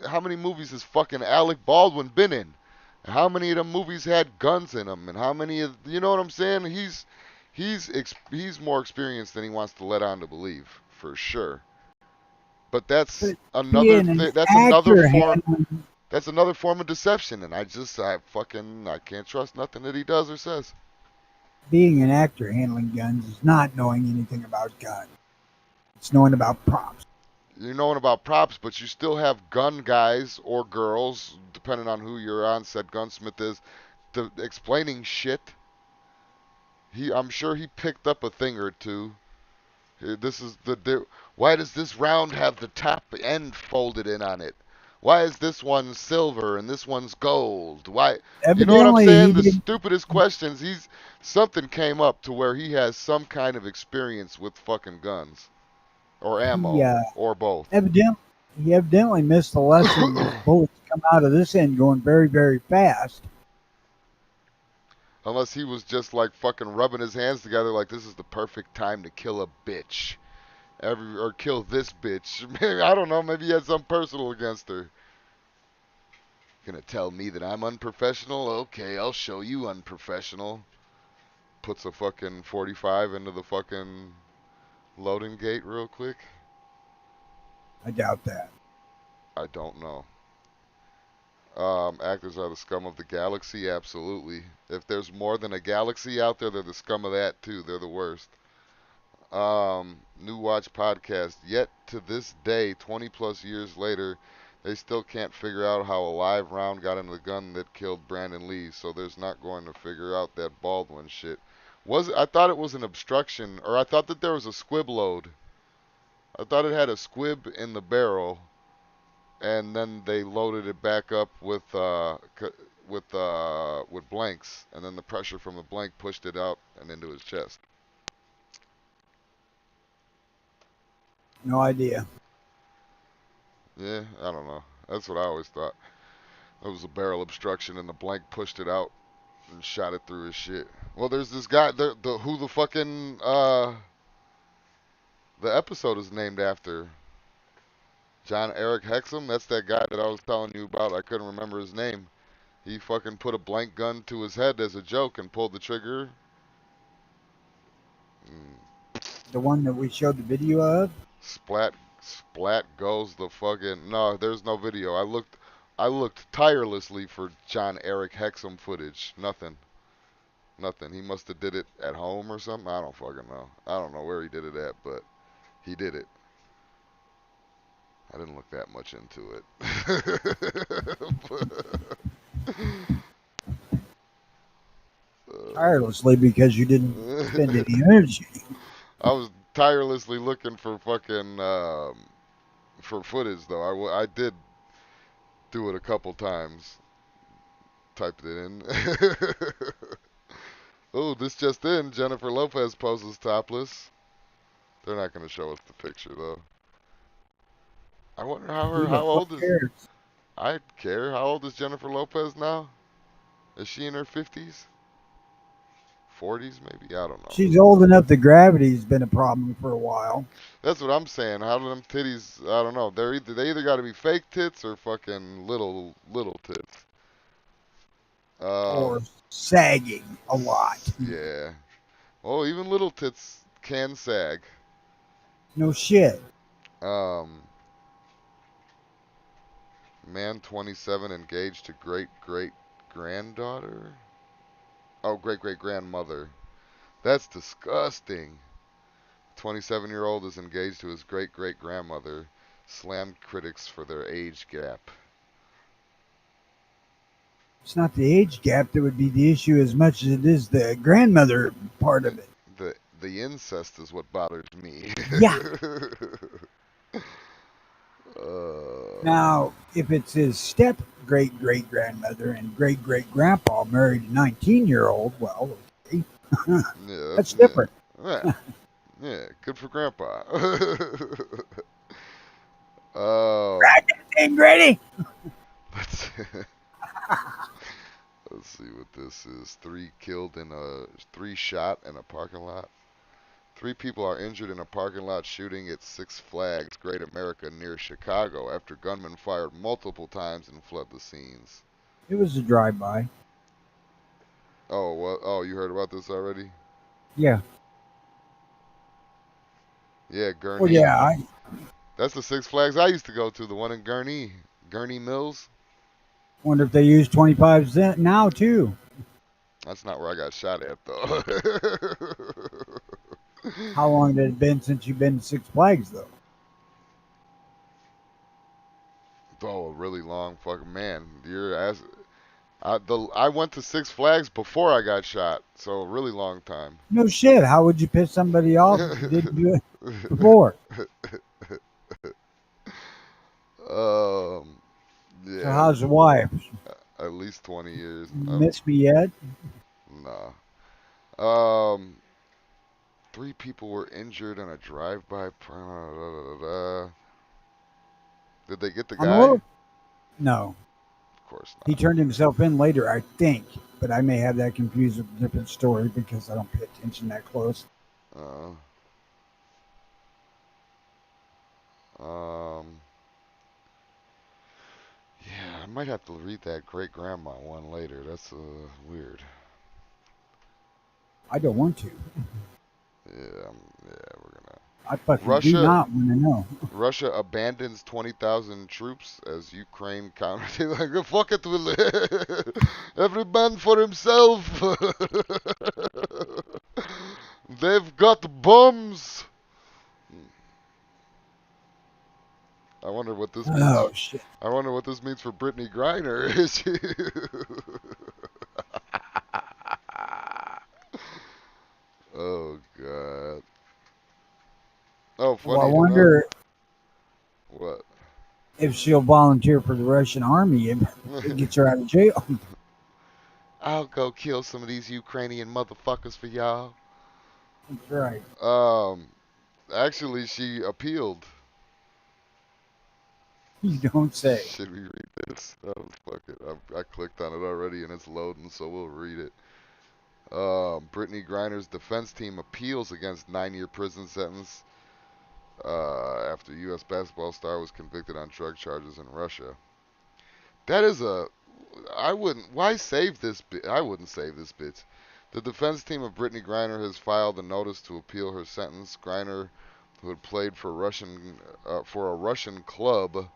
How many movies has fucking Alec Baldwin been in? How many of them movies had guns in them? And how many of you know what I'm saying? He's more experienced than he wants to let on to believe, for sure. But But being an that's another actor form. handling That's another form of deception, and I can't trust nothing that he does or says. being an actor handling guns is not knowing anything about guns. It's knowing about props. You're knowing about props, but you still have gun guys or girls, depending on who your on-set gunsmith is, explaining shit. I'm sure he picked up a thing or two. This is why does this round have the top end folded in on it? Why is this one silver and this one's gold? Why? You know what I'm Evidently, he saying? The did. stupidest questions. Something came up to where he has some kind of experience with fucking guns or He ammo or both. evidently He evidently missed the lesson. Those bullets come out of this end going very, very fast. Unless he was just like fucking rubbing his hands together like this is the perfect time to kill a bitch. Or kill this bitch. Maybe, I don't know, maybe he had something personal against her. Gonna tell me that I'm unprofessional? Okay, I'll show you unprofessional. Puts a fucking 45 into the fucking loading gate real quick. I doubt that. I don't know. Actors are the scum of the galaxy, absolutely. If there's more than a galaxy out there, they're the scum of that too. They're the worst. New Watch podcast. Yet to this day, 20 plus years later, they still can't figure out how a live round got into the gun that killed Brandon Lee. So there's not going to figure out that Baldwin shit. I thought it was an obstruction, or I thought that there was a squib load. I thought it had a squib in the barrel, and then they loaded it back up with blanks, and then the pressure from the blank pushed it out and into his chest. No idea. Yeah, I don't know. That's what I always thought. It was a barrel obstruction, and the blank pushed it out and shot it through his shit. Well, there's this guy, who the fucking the episode is named after. John Eric Hexham. That's that guy that I was telling you about. I couldn't remember his name. He fucking put a blank gun to his head as a joke and pulled the trigger. The one that we showed the video of? Splat goes the fucking. No, there's no video. I looked tirelessly for John Eric Hexham footage. Nothing. He must have did it at home or something. I don't fucking know. I don't know where he did it at, but he did it. I didn't look that much into it. Tirelessly because you didn't spend any energy. I was tirelessly looking for fucking for footage though. I did do it a couple times. Typed it in. Oh, this just in. Jennifer Lopez poses topless. They're not going to show us the picture though. I wonder Who the how fuck old is. cares? I care. How old is Jennifer Lopez now? Is she in her 50s? 40s maybe? I don't know. She's old enough that gravity's been a problem for a while. That's what I'm saying. How do them titties? I don't know. They either got to be fake tits or fucking little tits. Or Um, sagging a lot. yeah. Oh, even little tits can sag. No shit. Um, Man 27 engaged to great granddaughter. Oh, great grandmother. That's disgusting. 27-year-old is engaged to his great grandmother. Slammed critics for their age gap. It's not the age gap that would be the issue as much as it is the grandmother part of it. The incest is what bothers me. Yeah. uh, Now, if it's his step great grandmother and great grandpa married a 19-year-old, well, okay. yeah, That's different. yeah, good for grandpa. um, Ain't Grady. let's let's see what this is. Three shot in a parking lot. 3 people are injured in a parking lot shooting at Six Flags Great America near Chicago after gunmen fired multiple times and fled the scenes. It was a drive-by. Oh, what? Oh, you heard about this already? Yeah. Yeah, Gurnee. Well, yeah. That's the Six Flags I used to go to, the one in Gurnee. Gurnee Mills. Wonder if they use 25 now too. That's not where I got shot at, though. How long had it been since you've been to Six Flags, though? Oh, a really long fucking man. I went to Six Flags before I got shot, so a really long time. No shit. How would you piss somebody off if you didn't do it before? Yeah. So how's the wife? At least 20 years. Miss me yet? Nah. 3 people were injured in a drive-by. Did they get the I'm a guy? little. No, Of course he turned himself in later, I think, but I may have that confused with a different story because I don't pay attention that close. not. Um, yeah, I might have to read that great grandma one later. That's weird. I don't want to. Yeah, yeah, we're gonna. I fucking do Russia, not want to know. Russia abandons 20,000 troops as Ukraine counters. Like, fuck it, we'll every man for himself. They've got bombs. I wonder what this means. Oh shit! I wonder what this means for Brittany Griner. Is she? Oh God. Oh, Well, I funny enough. wonder What? if she'll volunteer for the Russian army if it gets her out of jail. I'll go kill some of these Ukrainian motherfuckers for y'all. That's right. Um, actually, she appealed. You don't say. Should we read this? Oh, fuck it. I clicked on it already and it's loading, so we'll read it. Brittany Griner's defense team appeals against 9-year prison sentence after U.S. basketball star was convicted on drug charges in Russia. That is a. I wouldn't. Why save this? I wouldn't save this bitch. The defense team of Brittany Griner has filed a notice to appeal her sentence. Griner, who had played for a Russian club,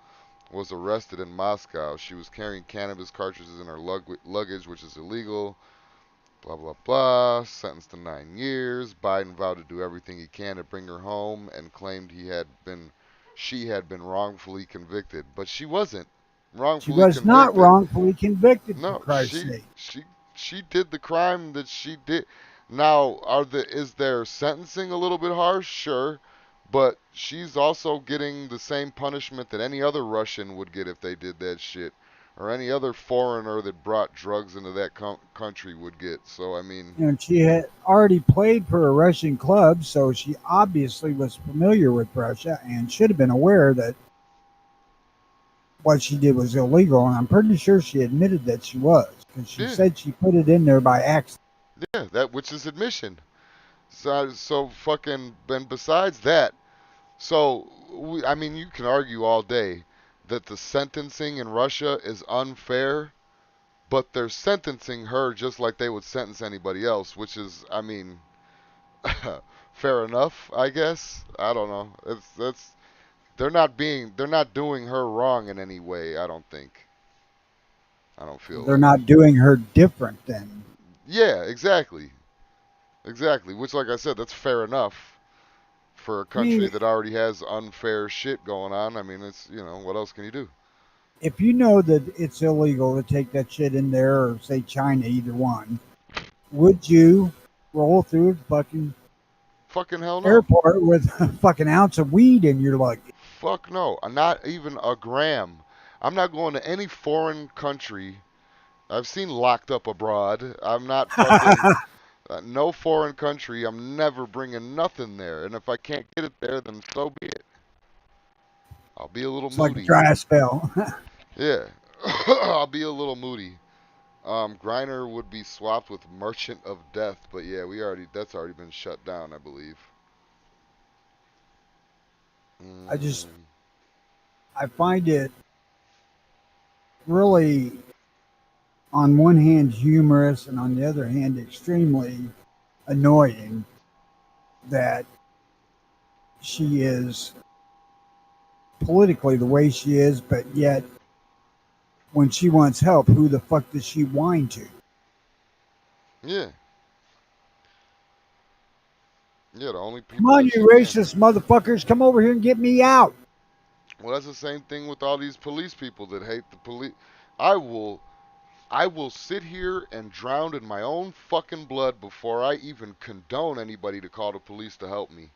was arrested in Moscow. She was carrying cannabis cartridges in her luggage, which is illegal. Blah blah blah. Sentenced to 9 years. Biden vowed to do everything he can to bring her home and claimed she had been wrongfully convicted, but she wasn't She wrongfully was not convicted. wrongfully convicted, for No, Christ's sake. she did the crime that she did. Now, is their sentencing a little bit harsh? Sure, but she's also getting the same punishment that any other Russian would get if they did that shit, or any other foreigner that brought drugs into that country would get. So I mean, And she had already played for a Russian club, so she obviously was familiar with Russia and should have been aware that what she did was illegal. And I'm pretty sure she admitted that she was, because she yeah, said she put it in there by accident. yeah, that which is admission. So fucking. And besides that, so I mean, you can argue all day that the sentencing in Russia is unfair, but they're sentencing her just like they would sentence anybody else, which is, I mean, fair enough, I guess. I don't know. They're not doing her wrong in any way. I don't think. I don't feel They're like. not doing her different than. Yeah, exactly, exactly. Which, like I said, that's fair enough for a I country mean, that already has unfair shit going on. I mean, it's what else can you do? if you know that it's illegal to take that shit in there, or say China, either one, would you roll through a fucking Fucking hell no. airport with a fucking ounce of weed in your luggage? Fuck no. Not even a gram. I'm not going to any foreign country. I've seen Locked Up Abroad. I'm not fucking no foreign country. I'm never bringing nothing there. And if I can't get it there, then so be it. I'll be a little It's like a moody. dry spell. Yeah, I'll be a little moody. Griner would be swapped with Merchant of Death, but yeah, that's already been shut down, I believe. I just Mm, I find it really, on one hand, humorous, and on the other hand, extremely annoying that she is politically the way she is, but yet when she wants help, who the fuck does she whine to? yeah, yeah, the only Come people on, that she you can. racist motherfuckers, come over here and get me out. Well, that's the same thing with all these police people that hate the police. I will, I will sit here and drown in my own fucking blood before I even condone anybody to call the police to help me.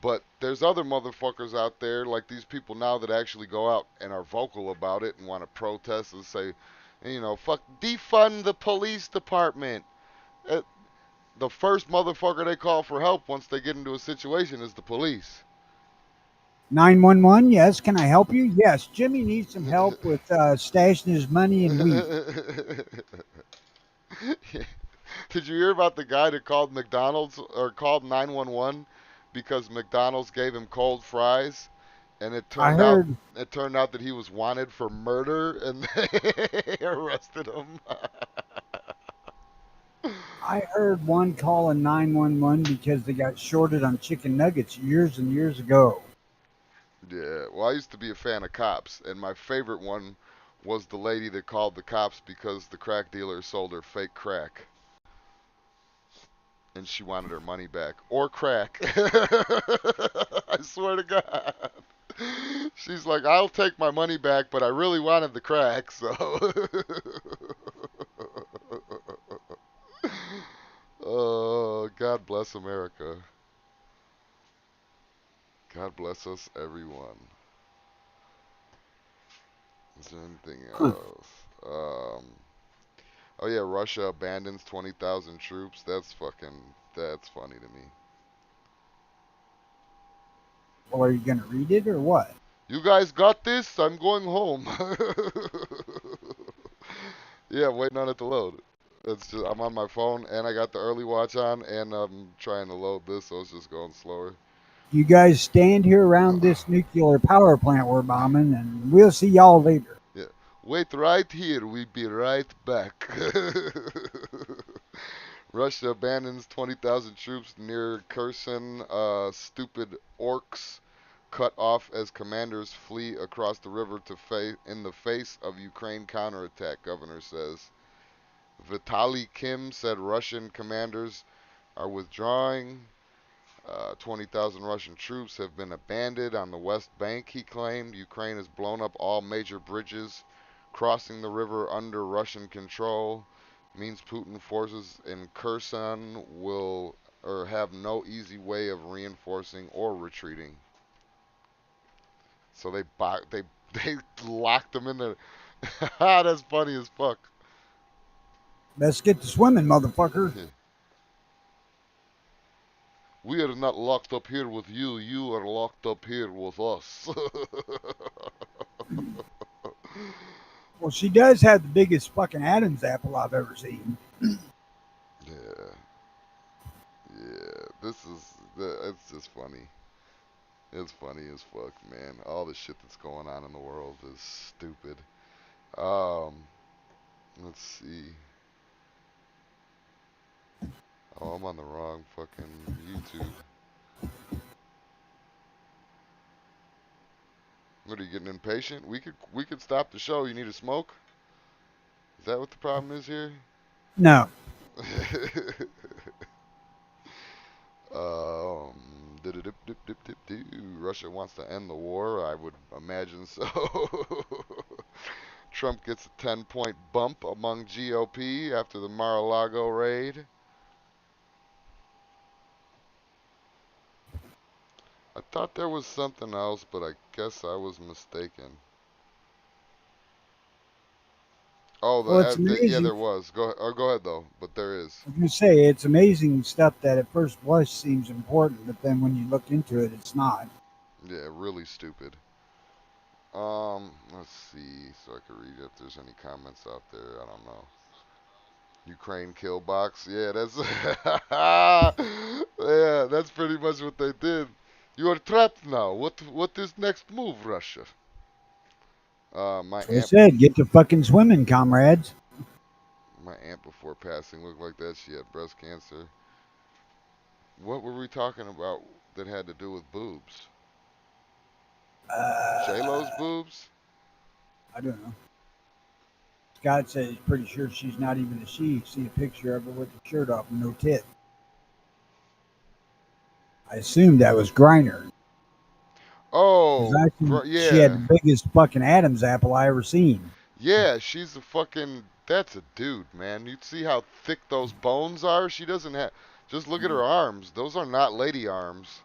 But there's other motherfuckers out there, like these people now, that actually go out and are vocal about it and want to protest and say, fuck, defund the police department. Uh, the first motherfucker they call for help once they get into a situation is the police. 911, yes. Can I help you? Yes. Jimmy needs some help with stashing his money in weed. Did you hear about the guy that called McDonald's or called 911 because McDonald's gave him cold fries, and I heard it turned out that he was wanted for murder, and they arrested him. I heard one calling 911 because they got shorted on chicken nuggets years and years ago. Yeah, well, I used to be a fan of cops, and my favorite one was the lady that called the cops because the crack dealer sold her fake crack, and she wanted her money back or crack. I swear to God. She's like, I'll take my money back, but I really wanted the crack, so. Oh, God bless America. God bless us, everyone. Is there anything Huh. else? Oh yeah, Russia abandons 20,000 troops. That's funny to me. Well, are you going to read it or what? You guys got this? I'm going home. Yeah, waiting on it to load. It's just I'm on my phone and I got the early watch on and I'm trying to load this, so it's just going slower. You guys stand here around this nuclear power plant we're bombing, and we'll see y'all later. Yeah. Wait right here. We'll be right back. Russia abandons 20,000 troops near Kherson. Stupid orcs cut off as commanders flee across the river in the face of Ukraine counterattack, governor says. Vitaly Kim said Russian commanders are withdrawing. 20,000 Russian troops have been abandoned on the West Bank, he claimed. Ukraine has blown up all major bridges crossing the river under Russian control. Means Putin forces in Kherson will or have no easy way of reinforcing or retreating. So they locked them in there. That's funny as fuck. Let's get to swimming, motherfucker. We are not locked up here with you. You are locked up here with us. Well, she does have the biggest fucking Adam's apple I've ever seen. Yeah, yeah. It's just funny. It's funny as fuck, man. All the shit that's going on in the world is stupid. Um, let's see. Oh, I'm on the wrong fucking YouTube. What are you getting impatient? We could stop the show. You need a smoke? Is that what the problem is here? No. Um, Russia wants to end the war. I would imagine so. Trump gets a 10-point bump among GOP after the Mar-a-Lago raid. I thought there was something else, but I guess I was mistaken. Oh, Well, it's yeah, amazing. there was. Go ahead though. But there is. I was going to say, it's amazing stuff that at first blush seems important, but then when you look into it, it's not. Yeah, really stupid. Let's see, so I can read if there's any comments out there. I don't know. Ukraine kill box. Yeah, that's yeah, that's pretty much what they did. You are trapped now. What is next move, Russia? My So I aunt said, get to fucking swimming, comrades. my aunt before passing looked like that. She had breast cancer. What were we talking about that had to do with boobs? J-Lo's Uh, boobs? I don't know. Scott said he's pretty sure she's not even a she. See a picture of her with the shirt off and no tit. I assumed that was Griner. Because Oh, I think she had yeah. the biggest fucking Adam's apple I ever seen. Yeah, she's a fucking. That's a dude, man. You see how thick those bones are? She doesn't have. Just look at her arms. Those are not lady arms.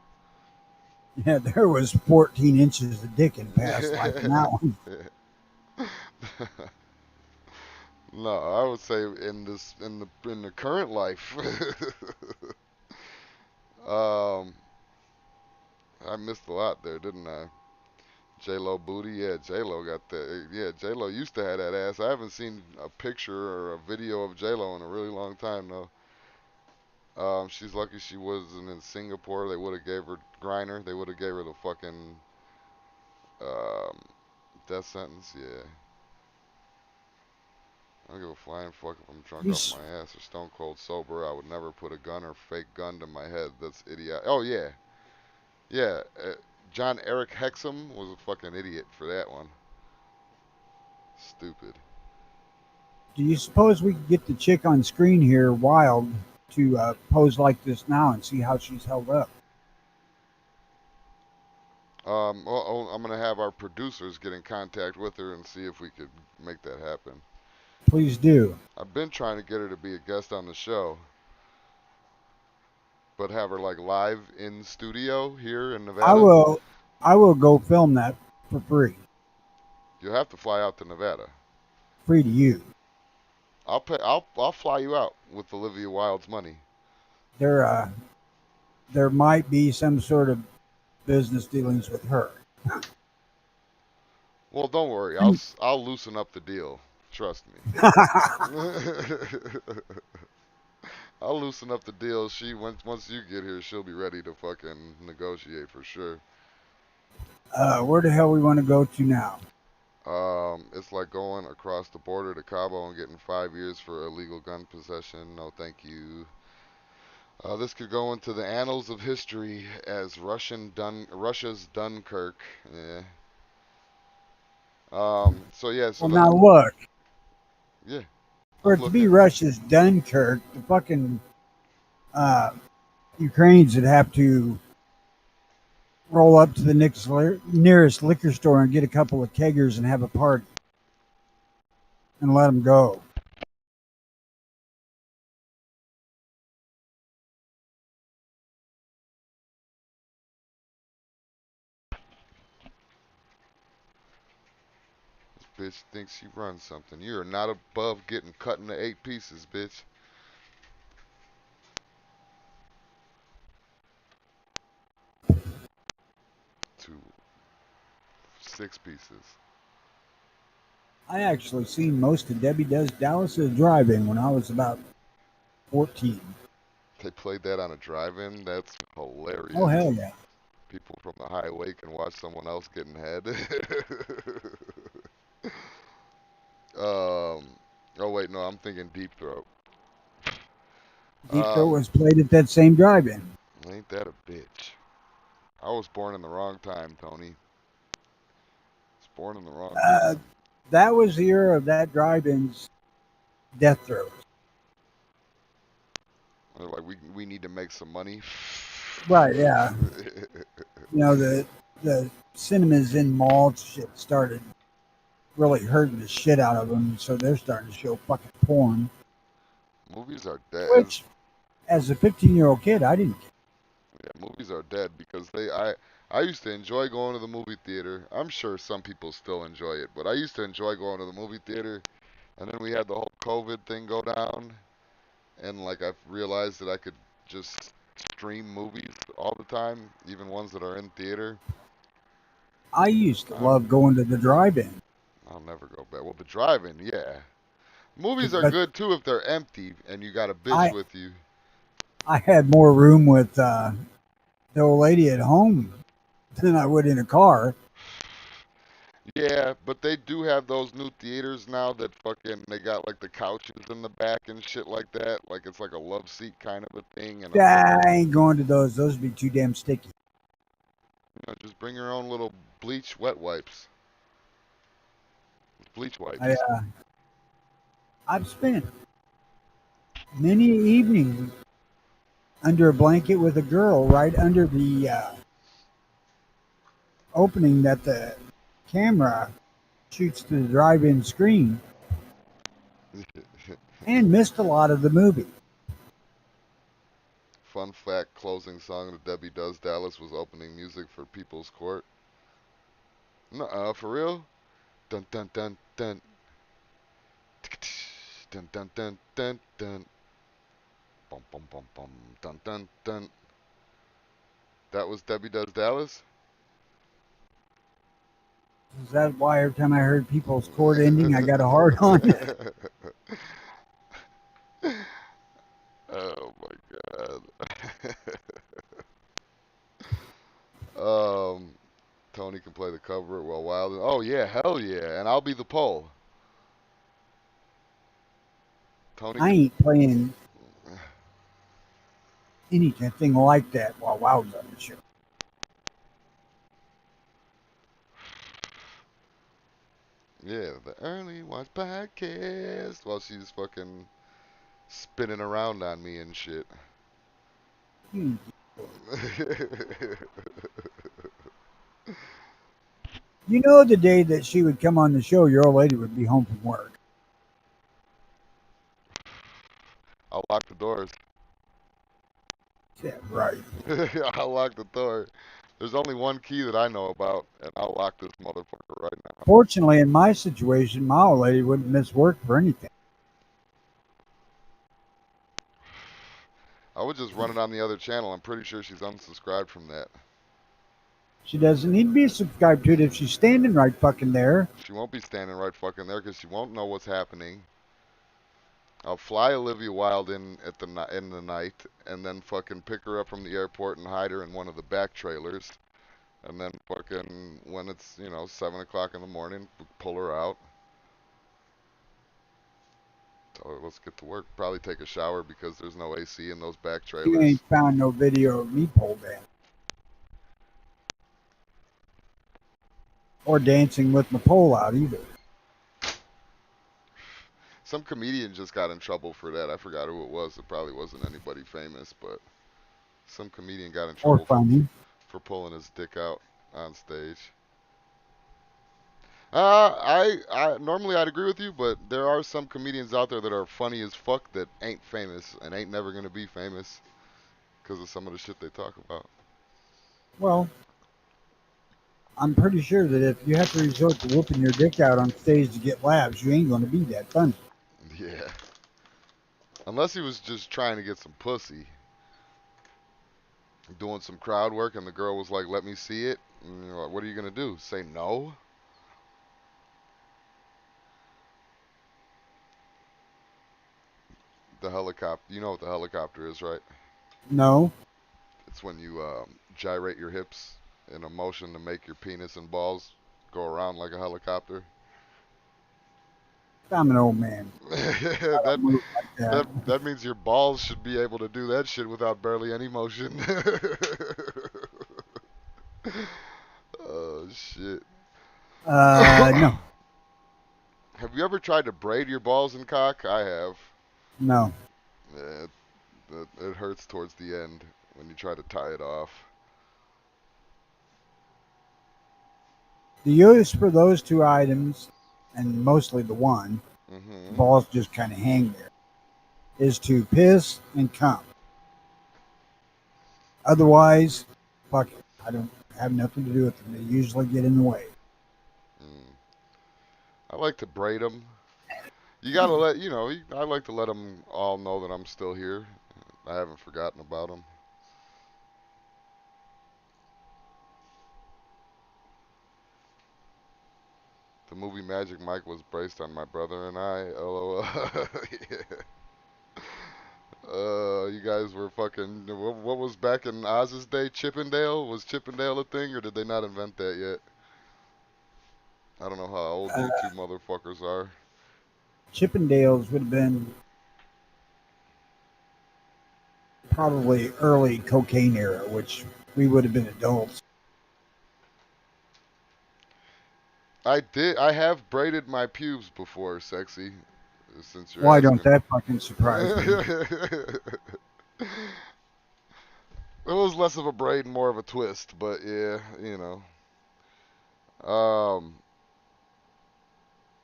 Yeah, there was 14 inches of dick in past life in that one. No, I would say in the current life. um, I missed a lot there, didn't I? J-Lo booty, yeah, J-Lo got that. Yeah, J-Lo used to have that ass. I haven't seen a picture or a video of J-Lo in a really long time, though. She's lucky she wasn't in Singapore. They would have gave her Griner. They would have gave her the fucking um, death sentence. Yeah. I don't give a flying fuck if I'm drunk You, off my ass or stone cold sober. I would never put a gun or fake gun to my head. That's idiot. Oh yeah, yeah. John Eric Hexham was a fucking idiot for that one. Stupid. do you suppose we could get the chick on screen here, Wild, to pose like this now and see how she's held up? I'm gonna have our producers get in contact with her and see if we could make that happen. Please do. I've been trying to get her to be a guest on the show, but have her like live in studio here in I Nevada. will. I will go film that for free. You'll have to fly out to Nevada. Free to you. I'll pay. I'll fly you out with Olivia Wilde's money. There, there might be some sort of business dealings with her. Well, don't worry. I'll loosen up the deal. Trust me. I'll loosen up the deal. She once you get here, she'll be ready to fucking negotiate for sure. Where the hell we want to go to now? It's like going across the border to Cabo and getting 5 years for illegal gun possession. No, thank you. This could go into the annals of history as Russia's Dunkirk. Yeah. So yeah. So Well, now look. yeah. For I'm it to be looking. Russia's Dunkirk, the fucking uh, Ukrainians would have to roll up to the nearest liquor store and get a couple of keggers and have a party and let them go. This bitch thinks she runs something. You are not above getting cut into 8 pieces, bitch. 2 6 pieces. I actually seen most of Debbie Does Dallas' drive-in when I was about 14. They played that on a drive-in. That's Oh, hilarious. hell yeah. People from the highway can watch someone else getting head. Oh wait, no, I'm thinking Deep Throat. Deep Throat Um, was played at that same drive-in. ain't that a bitch? I was born in the wrong time, Tony. Was born in the wrong Uh, time. that was the era of that drive-in's death throes. They're like, we need to make some money. Right, yeah. You know, the cinemas in malls shit started really hurting the shit out of them, so they're starting to show fucking porn. Movies are dead. Which, as a 15-year-old kid, I didn't care. Yeah, movies are dead because I used to enjoy going to the movie theater. I'm sure some people still enjoy it, but I used to enjoy going to the movie theater. And then we had the whole COVID thing go down, and like I've realized that I could just stream movies all the time, even ones that are in theater. I used to I'm love going to the drive-in, I'll never go back. Well, the drive-in, yeah. Movies are but good too if they're empty and you got a bitch I with you. I had more room with the old lady at home than I would in a car. Yeah, but they do have those new theaters now that fucking they got like the couches in the back and shit like that. Like it's like a love seat kind of a thing and a I fucking, ain't going to those. Those would be too damn sticky. just bring your own little bleach wet wipes. Bleach I wipes. I've spent many evenings under a blanket with a girl right under the opening that the camera shoots to the drive-in screen, and missed a lot of the movie. Fun fact, closing song of Debbie Does Dallas was opening music for People's Court. Nuh-uh, for real? Dun dun dun dun. Dun dun dun dun dun. Bum bum bum bum. Dun dun dun. That was Debbie Does Dallas? Is that why every time I heard people's chord ending, I got a hard on? Oh my god. Tony can play the cover while Wild. Oh yeah, hell yeah, and I'll be the pole. Tony I can. ain't playing anything like that while Wild's on the show. Yeah, the Early Watch podcast while she's fucking spinning around on me and shit. Hmm. You know, the day that she would come on the show, your old lady would be home from work. I'll lock the doors. Yeah, right. I'll lock the door. There's only one key that I know about, and I'll lock this motherfucker right now. Fortunately, in my situation, my old lady wouldn't miss work for anything. I would just run it on the other channel. I'm pretty sure she's unsubscribed from that. She doesn't need to be subscribed to it if she's standing right fucking there. She won't be standing right fucking there because she won't know what's happening. I'll fly Olivia Wilde in in the night, and then fucking pick her up from the airport and hide her in one of the back trailers, and then fucking when it's 7 o'clock in the morning, pull her out. Tell her let's get to work. Probably take a shower because there's no AC in those back You trailers. ain't found no video of me pole dancing. Or dancing with my pole out either. Some comedian just got in trouble for that. I forgot who it was. It probably wasn't anybody famous, but some comedian got in Or trouble funny. for pulling his dick out on stage. I normally I'd agree with you, but there are some comedians out there that are funny as fuck that ain't famous and ain't never gonna be famous because of some of the shit they talk about. Well, I'm pretty sure that if you have to resort to whooping your dick out on stage to get laughs, you ain't going to be that funny. Yeah. Unless he was just trying to get some pussy, doing some crowd work, and the girl was like, "Let me see it." And you're like, "What are you gonna do? Say no?" The helicopter. You know what the helicopter is, right? No, It's when you gyrate your hips in a motion to make your penis and balls go around like a helicopter. I'm an old man. I that don't move like that. that means your balls should be able to do that shit without barely any motion. Oh shit. No, Have you ever tried to braid your balls and cock? I have. no. Yeah, it hurts towards the end when you try to tie it off. The use for those two items, and mostly the one, the Hmm. balls just kind of hang there, is to piss and cum. Otherwise, fuck it. I don't have nothing to do with them. They usually get in the way. Mm. I like to braid them. You gotta let I like to let them all know that I'm still here. I haven't forgotten about them. The movie Magic Mike was based on my brother and I. LOL. Yeah. You guys were fucking. What was back in Oz's day? Chippendale? Was Chippendale a thing, or did they not invent that yet? I don't know how old you two motherfuckers are. Chippendales would have been probably early cocaine era, which we would have been adults. I have braided my pubes before, sexy. Since you're Why don't asking. that fucking surprise me? It was less of a braid and more of a twist, but yeah, Um,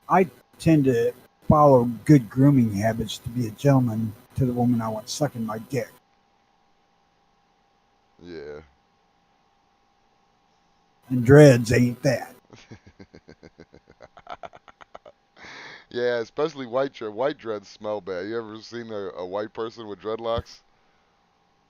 I tend to follow good grooming habits to be a gentleman to the woman I want sucking my dick. yeah. And dreads ain't that. Yeah, especially white dreads smell bad. You ever seen a white person with dreadlocks?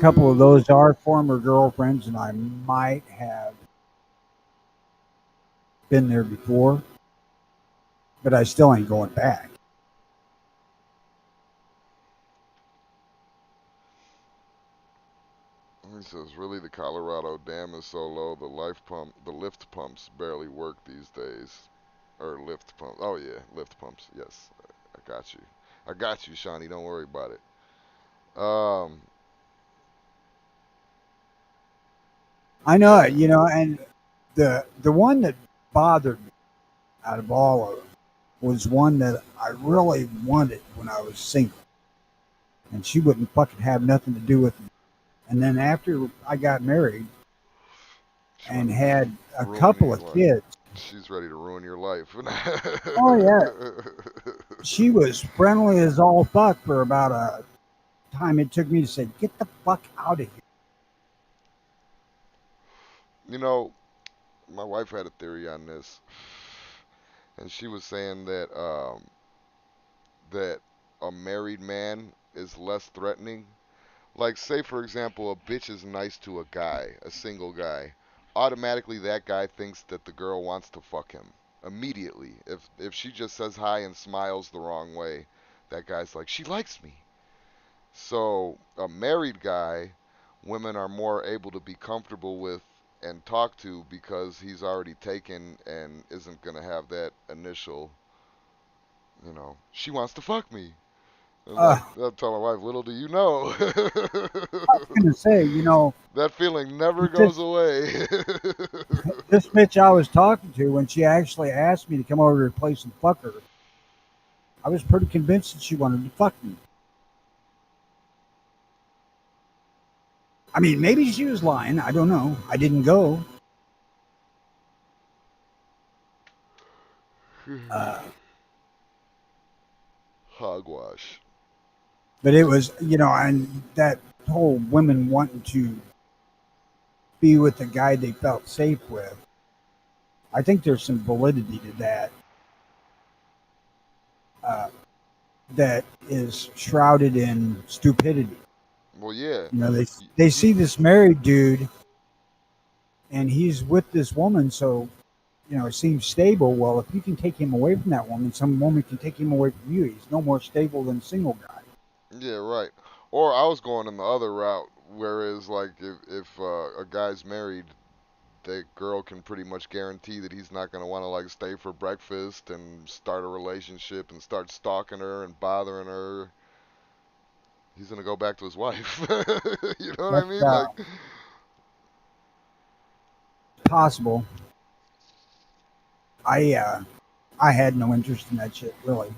couple of those are former girlfriends, and I might have been there before, but I still ain't going back. He says, really, the Colorado dam is so low, the lift pumps barely work these days. Or lift pumps. Oh, yeah, lift pumps. Yes, I got you. I got you, Shawnee. Don't worry about it. Um, I know yeah. it, and the one that bothered me out of all of them was one that I really wanted when I was single, and she wouldn't fucking have nothing to do with me. And then after I got married She and wanted had a ruin couple your of life. kids, She's ready to ruin your life. oh yeah, she was friendly as all fuck for about a time it took me to say, "Get the fuck out of here." You know, my wife had a theory on this, and she was saying that a married man is less threatening. Like, say for example, a bitch is nice to a guy, a single guy. Automatically, that guy thinks that the girl wants to fuck him immediately. If she just says hi and smiles the wrong way, that guy's like, she likes me. So a married guy, women are more able to be comfortable with and talk to because he's already taken and isn't gonna have that initial, she wants to fuck me. And Uh, I'll tell my wife, little do you know. I was gonna say, That feeling never this goes away. this bitch I was talking to, when she actually asked me to come over to her place and fuck her, I was pretty convinced that she wanted to fuck me. I mean, maybe she was lying. I don't know. I didn't go. Uh, Hogwash. but it was, and that whole women wanting to be with the guy they felt safe with. I think there's some validity to that. Uh, that is shrouded in stupidity. Well, yeah. They see this married dude, and he's with this woman, so it seems stable. Well, if you can take him away from that woman, some woman can take him away from you. He's no more stable than a single guy. Yeah, right. Or I was going in the other route, whereas like if a guy's married, the girl can pretty much guarantee that he's not gonna want to like stay for breakfast and start a relationship and start stalking her and bothering her. He's gonna go back to his wife. You know what I That's mean? Like, possible. I had no interest in that shit really.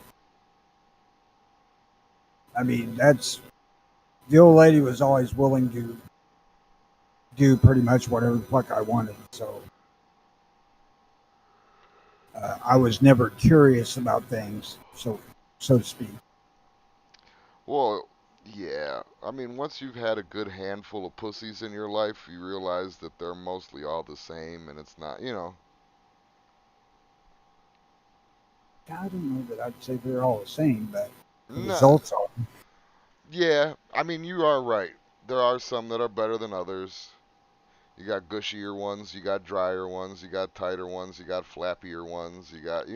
I mean, that's the old lady was always willing to do pretty much whatever the fuck I wanted. So I was never curious about things, so to speak. well, yeah. I mean, once you've had a good handful of pussies in your life, you realize that they're mostly all the same, and it's not. I don't know that I'd say they're all the same, but the Nah, results are. yeah. I mean, you are right. There are some that are better than others. You got gushier ones, you got drier ones, you got tighter ones, you got flappier ones, you got,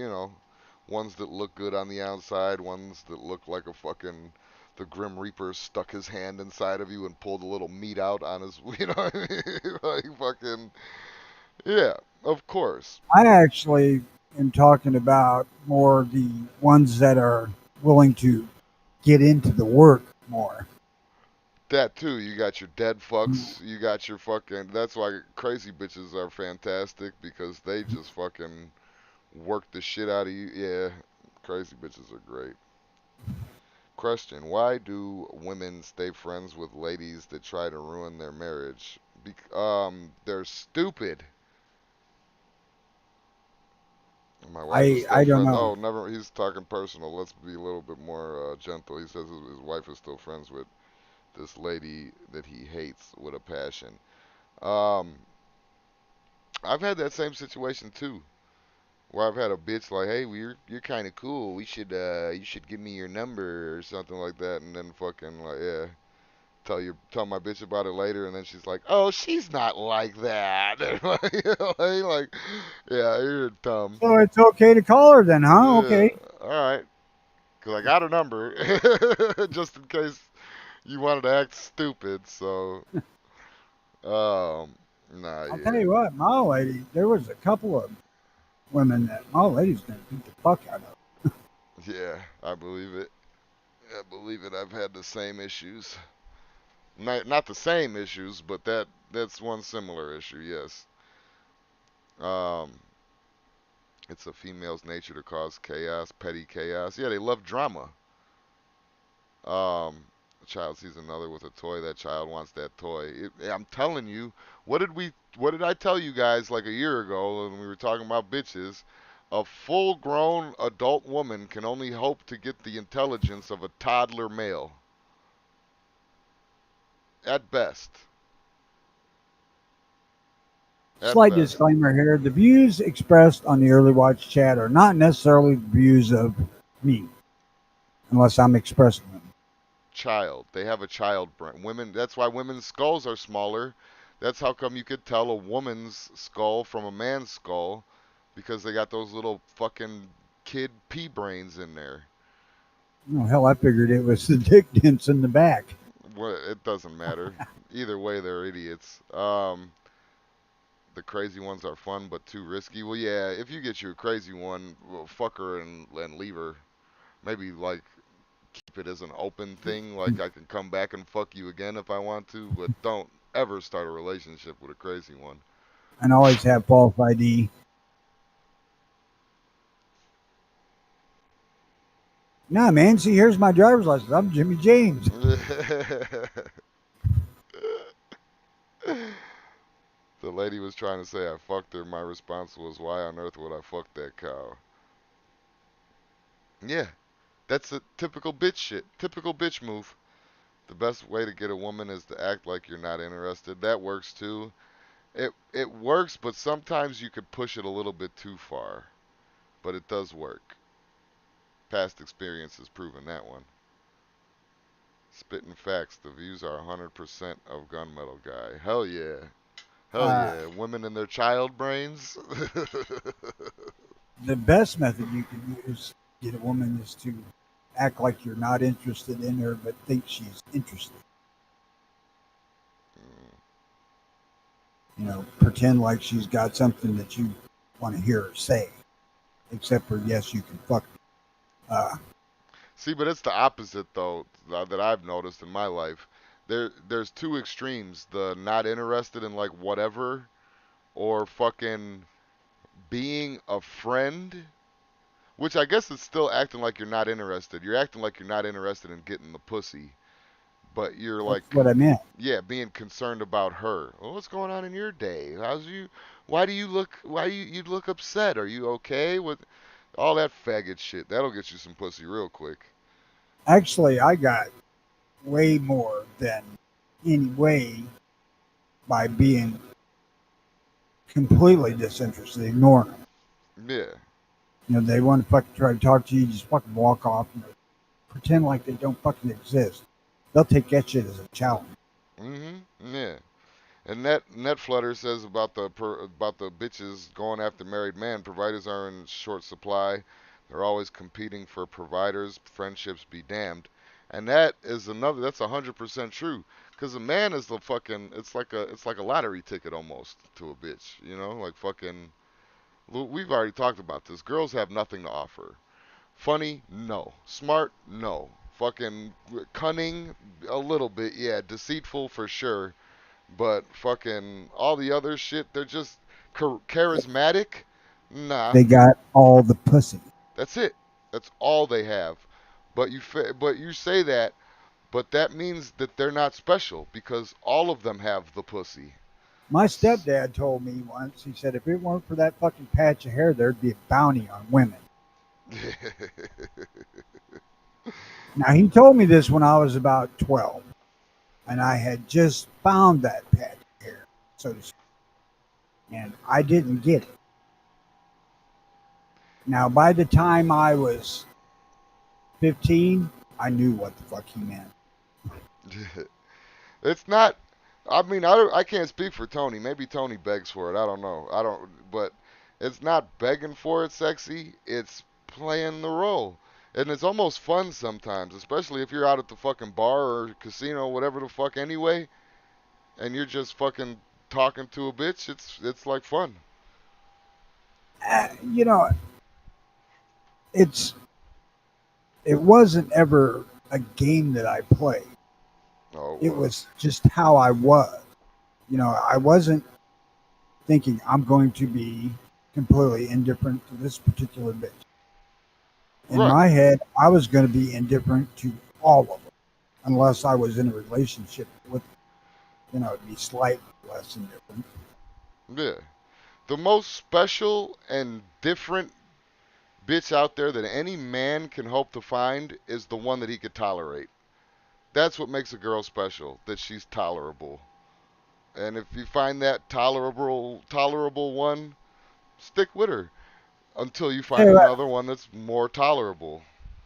ones that look good on the outside, ones that look like a fucking the Grim Reaper stuck his hand inside of you and pulled a little meat out on his, you know what I mean? Like fucking, yeah, of course. I actually am talking about more the ones that are willing to get into the work more. That too, you got your dead fucks, you got your fucking, that's why crazy bitches are fantastic because they just fucking work the shit out of you. Yeah, crazy bitches are great. Question: why do women stay friends with ladies that try to ruin their marriage? They're stupid. My wife is still I don't friends. know. Oh, never. He's talking personal. Let's be a little bit more gentle. He says his wife is still friends with this lady that he hates with a passion. Um, I've had that same situation too, where I've had a bitch like, "Hey, you're kind of cool. You should give me your number or something like that," and then fucking like, yeah. tell my bitch about it later, and then she's like, "Oh, she's not like that." like, yeah, you're dumb. So it's okay to call her then, huh? Yeah, Okay. all right, cause I got her number, just in case you wanted to act stupid. So, nah, I'll tell yeah, you what, my old lady, there was a couple of women that my old lady's gonna beat the fuck out of. yeah, I believe it. I believe it. I've had the same issues. Not the same issues, but that's one similar issue. Yes. Um, it's a female's nature to cause chaos, petty chaos. Yeah, they love drama. Um, a child sees another with a toy. That child wants that toy. I'm telling you, what did I tell you guys like a year ago when we were talking about bitches? A full-grown adult woman can only hope to get the intelligence of a toddler male. At best. At Slight best. disclaimer here: the views expressed on the early watch chat are not necessarily the views of me, unless I'm expressing them. Child. They have a child brain. Women. That's why women's skulls are smaller. That's how come you could tell a woman's skull from a man's skull, because they got those little fucking kid pea brains in there. Oh, hell, I figured it was the dick dents in the back. Well, it doesn't matter. Either way, they're idiots. The crazy ones are fun but too risky. Well, yeah. If you get you a crazy one, well, fuck her and leave her. Maybe like keep it as an open thing, like I can come back and fuck you again if I want to, but don't ever start a relationship with a crazy one. And always have false ID. Nah, man. See, here's my driver's license. I'm Jimmy James. The lady was trying to say I fucked her. My response was, why on earth would I fuck that cow? Yeah, that's a typical bitch shit. Typical bitch move. The best way to get a woman is to act like you're not interested. That works too. It works, but sometimes you could push it a little bit too far. But it does work. Past experience has proven that one. Spitting facts. The views are 100% of gunmetal guy. Hell yeah. Hell Uh, yeah. Women and their child brains. the best method you can use to get a woman is to act like you're not interested in her, but think she's interested. You know, pretend like she's got something that you want to hear her say, except for yes, you can fuck me. See, but it's the opposite though that I've noticed in my life. There's two extremes: the not interested in like whatever, or fucking being a friend. Which I guess is still acting like you're not interested. You're acting like you're not interested in getting the pussy, but you're That's like, what I meant. yeah, being concerned about her. Well, what's going on in your day? How's you? Why do you look? Why you look upset? Are you okay with all that faggot shit? That'll get you some pussy real quick. Actually, I got way more than any way by being completely disinterested, ignoring them. Yeah. You know, they want to fucking try to talk to you, just fucking walk off and pretend like they don't fucking exist. They'll take that shit as a challenge. Yeah. And net flutter says about about the bitches going after married men. Providers are in short supply. They're always competing for providers. Friendships be damned. And that is another. That's 100% true. Because a man is the fucking. It's like a lottery ticket almost to a bitch. You know, like fucking. We've already talked about this. Girls have nothing to offer. Funny? No. Smart? No. Fucking cunning? A little bit, yeah. Deceitful for sure. But fucking all the other shit, they're just charismatic. Nah, They got all the pussy. that's it. That's all they have. But you say that, but that means that they're not special because all of them have the pussy. My stepdad told me once, he said, if it weren't for that fucking patch of hair, there'd be a bounty on women. Now, he told me this when I was about 12, and I had just found that patch of hair, so to speak, and I didn't get it. Now, by the time I was 15, I knew what the fuck he meant. It's not. I mean, I can't speak for Tony. Maybe Tony begs for it. I don't know. I don't. But it's not begging for it, sexy. It's playing the role, and it's almost fun sometimes, especially if you're out at the fucking bar or casino, whatever the fuck. Anyway, and you're just fucking talking to a bitch. It's like fun. You know, it's it wasn't ever a game that I played. Oh, it It was. was just how I was. I wasn't thinking I'm going to be completely indifferent to this particular bitch. In Right. my head, I was going to be indifferent to all of them, unless I was in a relationship with, it'd be slightly less indifferent. Yeah. The most special and different bitch out there that any man can hope to find is the one that he could tolerate. That's what makes a girl special, that she's tolerable. And if you find that tolerable one, stick with her until you find Hey, another one that's more tolerable.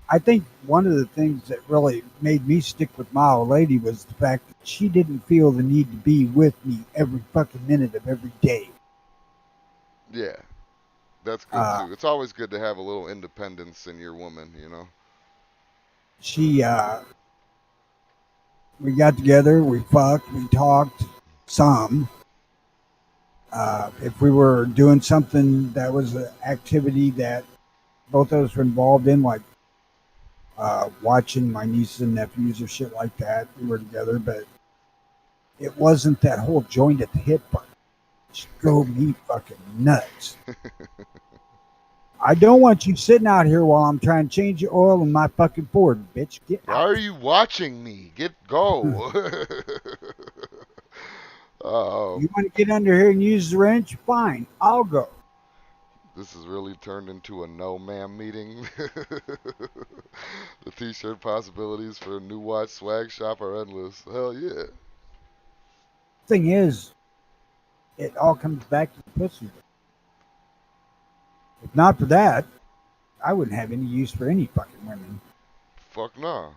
I think one of the things that really made me stick with my old lady was the fact that she didn't feel the need to be with me every fucking minute of every day. Yeah, that's good Uh, too. It's always good to have a little independence in your woman. she, we got together, we fucked, we talked some. If we were doing something that was an activity that both of us were involved in, like watching my nieces and nephews or shit like that, we were together, but it wasn't that whole joint at the hip part. It drove me fucking nuts. I don't want you sitting out here while I'm trying to change the oil in my fucking Ford, bitch. Get Why out. are you watching me? Get go. Oh, You want to get under here and use the wrench? Fine, I'll go. this has really turned into a no ma'am meeting. The t-shirt possibilities for a new watch swag shop are endless. Hell yeah. Thing is, it all comes back to the pussy. If not for that, I wouldn't have any use for any fucking women. Fuck no.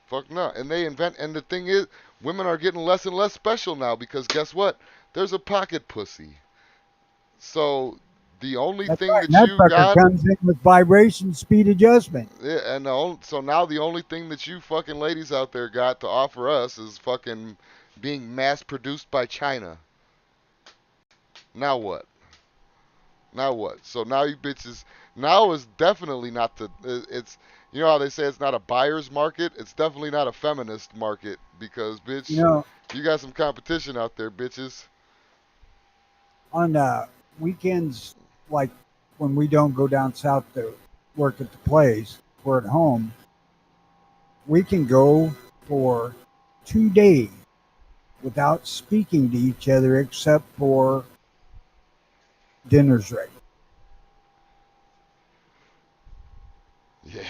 Fuck no. And they invent, and the thing is, women are getting less and less special now because guess what? There's a pocket pussy. So the only That's thing right. And that that you fucker got, comes in with vibration speed adjustment. yeah, and so now the only thing that you fucking ladies out there got to offer us is fucking being mass produced by China. Now what? Now what? So now you bitches, now is definitely not the, it's, you know how they say it's not a buyer's market? It's definitely not a feminist market because, You bitch, know, you got some competition out there, bitches. on weekends, like when we don't go down south to work at the place, we're at home, we can go for 2 days without speaking to each other except for dinner's ready. Yeah.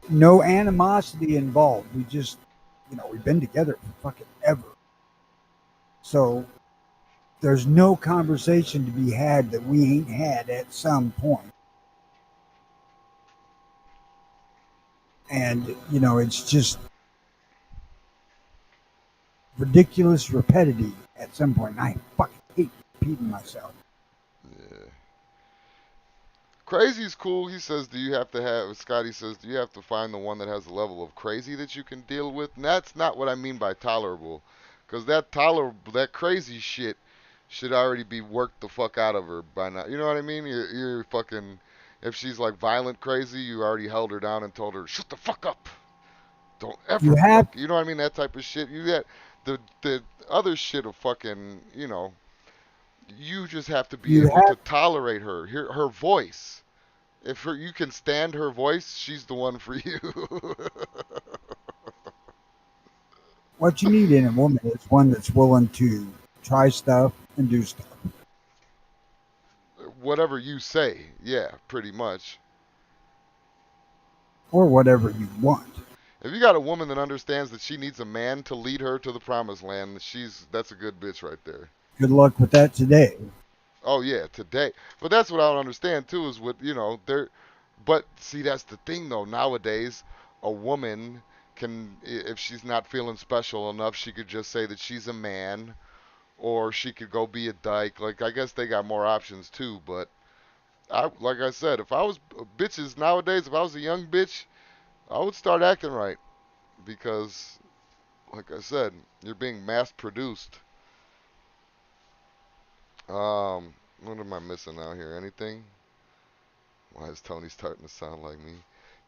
No animosity involved. We just, we've been together for fucking ever. So there's no conversation to be had that we ain't had at some point. And, it's just ridiculous repetitive at some point. And I fucking hate repeating myself. Yeah. Crazy's cool. He says, do you have to have, Scotty says, do you have to find the one that has a level of crazy that you can deal with? And that's not what I mean by tolerable. Because that crazy shit should already be worked the fuck out of her by now. You know what I mean? You're fucking, if she's like violent crazy, you already held her down and told her, shut the fuck up. Don't You ever have you know what I mean? That type of shit. You get the other shit of fucking, you just have to be you able have to tolerate her, hear her voice. If you can stand her voice, she's the one for you. what you need in a woman is one that's willing to try stuff and do stuff, Whatever you say, yeah, pretty much. or whatever you want. If you got a woman that understands that she needs a man to lead her to the promised land, that's a good bitch right there. Good luck with that today. Oh yeah, today. But that's what I don't understand too is what, they're but see that's the thing though, nowadays a woman if she's not feeling special enough, she could just say that she's a man, or she could go be a dyke. Like, I guess they got more options too, but like I said, if I was bitches nowadays, if I was a young bitch, I would start acting right because, like I said, you're being mass produced. What am I missing out here? Anything? Why is Tony starting to sound like me?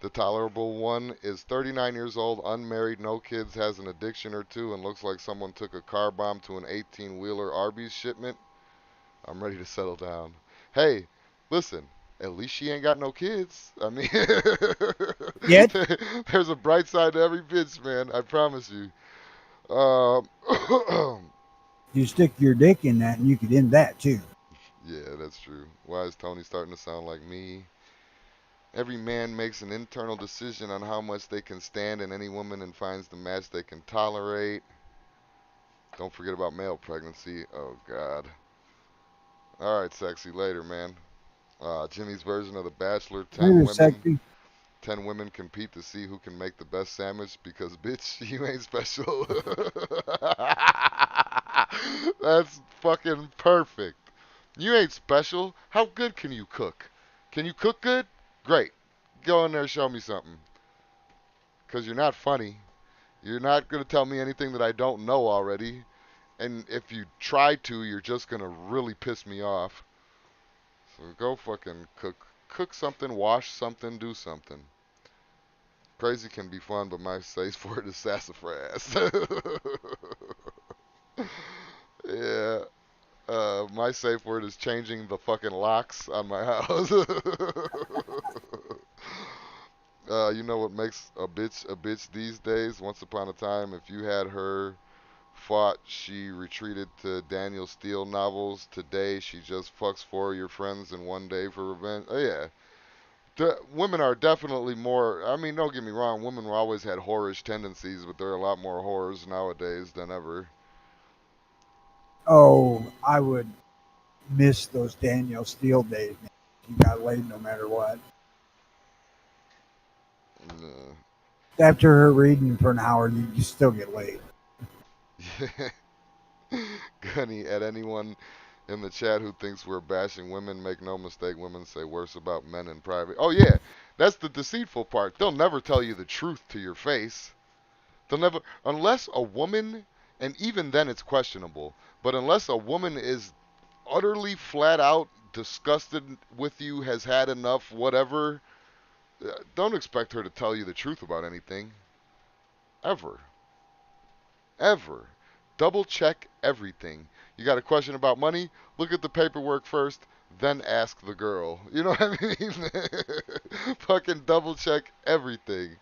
The tolerable one is 39 years old, unmarried, no kids, has an addiction or two, and looks like someone took a car bomb to an 18-wheeler Arby's shipment. I'm ready to settle down. Hey, listen, at least she ain't got no kids. I mean, Yet there's a bright side to every bitch, man. I promise you. Um, you stick your dick in that, and you could end that too. yeah, that's true. Why is Tony starting to sound like me? Every man makes an internal decision on how much they can stand in any woman and finds the match they can tolerate. Don't forget about male pregnancy. Oh, God. All right, sexy. Later, man. Jimmy's version of The Bachelor. 10 Later, women. sexy. 10 women compete to see who can make the best sandwich because, bitch, you ain't special. That's fucking perfect. You ain't special. How good can you cook? Can you cook good? Great. Go in there and show me something. Because you're not funny. You're not going to tell me anything that I don't know already. And if you try to, you're just going to really piss me off. So go fucking cook. Cook something, wash something, do something. Crazy can be fun, but my safe word is sassafras. Yeah. My safe word is changing the fucking locks on my house. You know what makes a bitch these days? Once upon a time, if you had her fought, she retreated to Daniel Steele novels. Today, she just fucks four of your friends in one day for revenge. Oh, yeah. Women are definitely more. I mean, don't get me wrong. Women always had whorish tendencies, but there are a lot more whores nowadays than ever. Oh, I would miss those Daniel Steele days. Man. You got laid no matter what. Uh, After her reading for an hour, you still get laid. Gunny, at anyone in the chat who thinks we're bashing women, make no mistake, women say worse about men in private. Oh, yeah, that's the deceitful part. They'll never tell you the truth to your face. They'll never, unless a woman, and even then it's questionable, but unless a woman is utterly flat out disgusted with you, has had enough, whatever, don't expect her to tell you the truth about anything. Ever. Ever. Double check everything. You got a question about money? Look at the paperwork first, then ask the girl. You know what I mean? Fucking double check everything.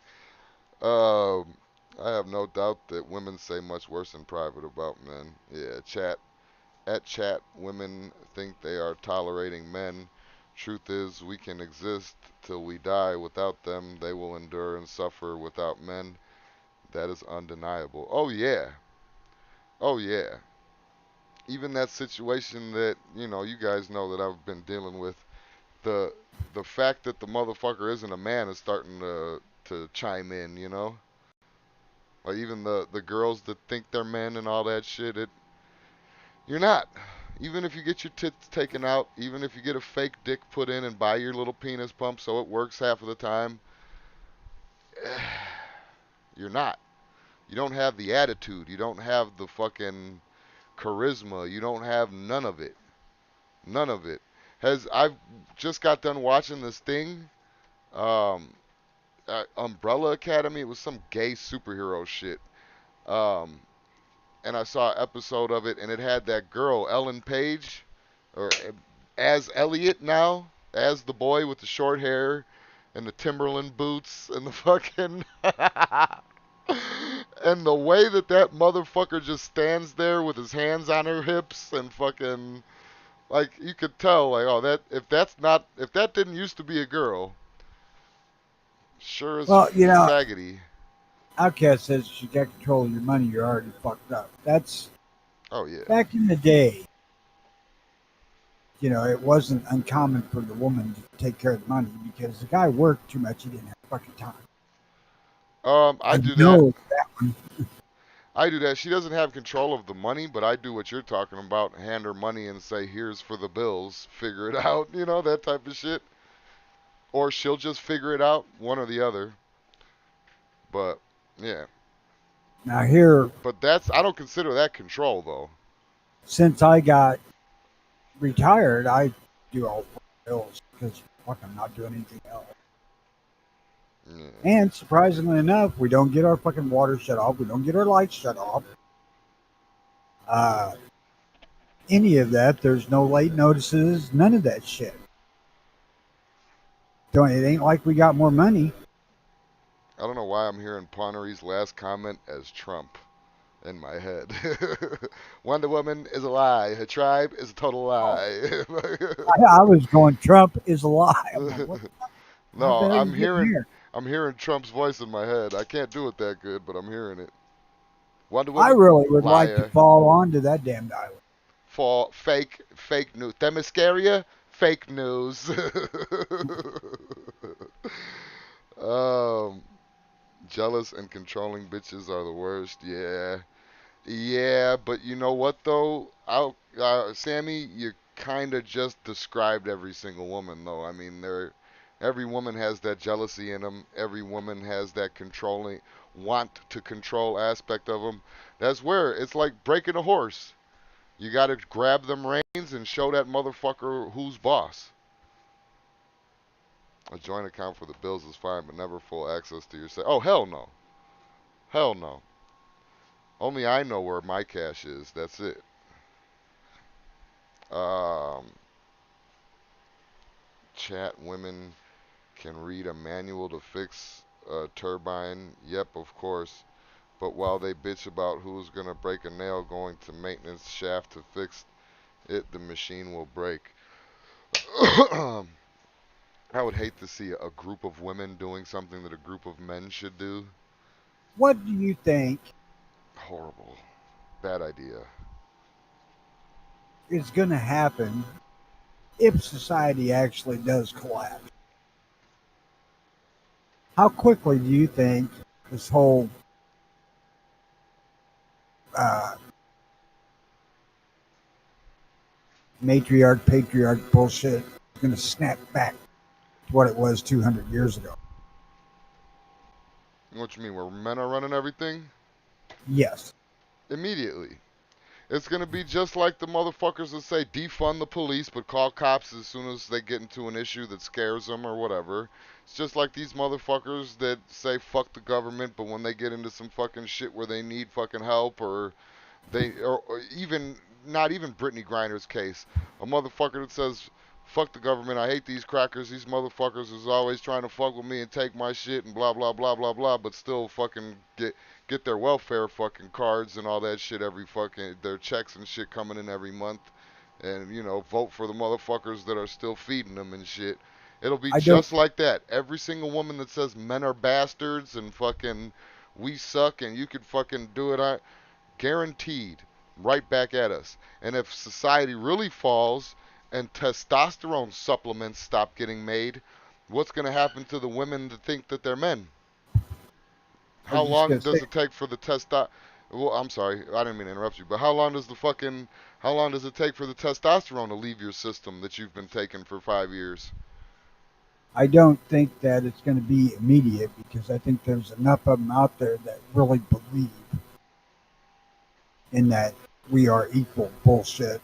I have no doubt that women say much worse in private about men. Yeah, chat. At chat, women think they are tolerating men. Truth is, we can exist till we die without them. They will endure and suffer without men. That is undeniable. Oh, yeah. Oh, yeah. Even that situation that, you guys know that I've been dealing with, the the fact that the motherfucker isn't a man is starting to chime in, Like even the girls that think they're men and all that shit, you're not. Even if you get your tits taken out, even if you get a fake dick put in and buy your little penis pump so it works half of the time, you're not. You don't have the attitude. You don't have the fucking charisma. You don't have none of it. None of it. I've just got done watching this thing, um, Umbrella Academy. It was some gay superhero shit. Um, and I saw an episode of it, and it had that girl, Ellen Page, or as Elliot now, as the boy with the short hair and the Timberland boots and the fucking. And the way that motherfucker just stands there with his hands on her hips and fucking. Like, you could tell, like, oh, if that didn't used to be a girl, sure as Well, faggoty. Outcast says if you got control of your money, you're already fucked up. That's Oh, yeah. back in the day. It wasn't uncommon for the woman to take care of the money because the guy worked too much. He didn't have fucking time. I I do that. know that one. I do that. She doesn't have control of the money, but I do what you're talking about. Hand her money and say, "Here's for the bills. Figure it out." You know, that type of shit. Or she'll just figure it out, one or the other. But yeah. Now here, But that's I don't consider that control though. since I got retired, I do all the bills because fuck, I'm not doing anything else. Yeah. And surprisingly enough, we don't get our fucking water shut off. We don't get our lights shut off. Uh, any of that. There's no late notices. None of that shit. Don't. It ain't like we got more money. I don't know why I'm hearing Ponery's last comment as Trump in my head. Wonder Woman is a lie. Her tribe is a total lie. I was going. Trump is a lie. I'm like, what? How the No, hell are you getting here? I'm hearing Trump's voice in my head. I can't do it that good, but I'm hearing it. Wonder I Woman, really would like to liar. fall onto that damn island. For fake news. Themyscira, fake news. um, jealous and controlling bitches are the worst. Yeah. Yeah, but you know what though? Sammy, you kind of just described every single woman though. I mean, every woman has that jealousy in them. Every woman has that controlling, want to control aspect of them. That's where it's like breaking a horse. You got to grab them reins and show that motherfucker who's boss. A joint account for the bills is fine, but never full access to your. Oh hell no, hell no. Only I know where my cash is. That's it. Um, Chat women can read a manual to fix a turbine. Yep, of course. But while they bitch about who's gonna break a nail going to maintenance shaft to fix it, the machine will break. I would hate to see a group of women doing something that a group of men should do. What do you think Horrible. Bad idea. is going to happen if society actually does collapse? How quickly do you think this whole uh, matriarch patriarch bullshit is going to snap back to what it was 200 years ago? What you mean, where men are running everything? Yes. Immediately. It's gonna be just like the motherfuckers that say defund the police but call cops as soon as they get into an issue that scares them or whatever. It's just like these motherfuckers that say fuck the government, but when they get into some fucking shit where they need fucking help, or even not even Brittany Griner's case, a motherfucker that says fuck the government, I hate these crackers, these motherfuckers is always trying to fuck with me and take my shit and blah blah blah blah blah, but still fucking get their welfare fucking cards and all that shit every fucking their checks and shit coming in every month, and vote for the motherfuckers that are still feeding them and shit. It'll be I don't. just like that. Every single woman that says men are bastards and fucking we suck and you could fucking do it, I guaranteed right back at us. And if society really falls and testosterone supplements stop getting made, what's going to happen to the women that think that they're men? I How was just long going to say, does it take for the testo? Well, I'm sorry, I didn't mean to interrupt you, but how long does it take for the testosterone to leave your system that you've been taking for 5 years? I don't think that it's going to be immediate because I think there's enough of them out there that really believe in that we are equal bullshit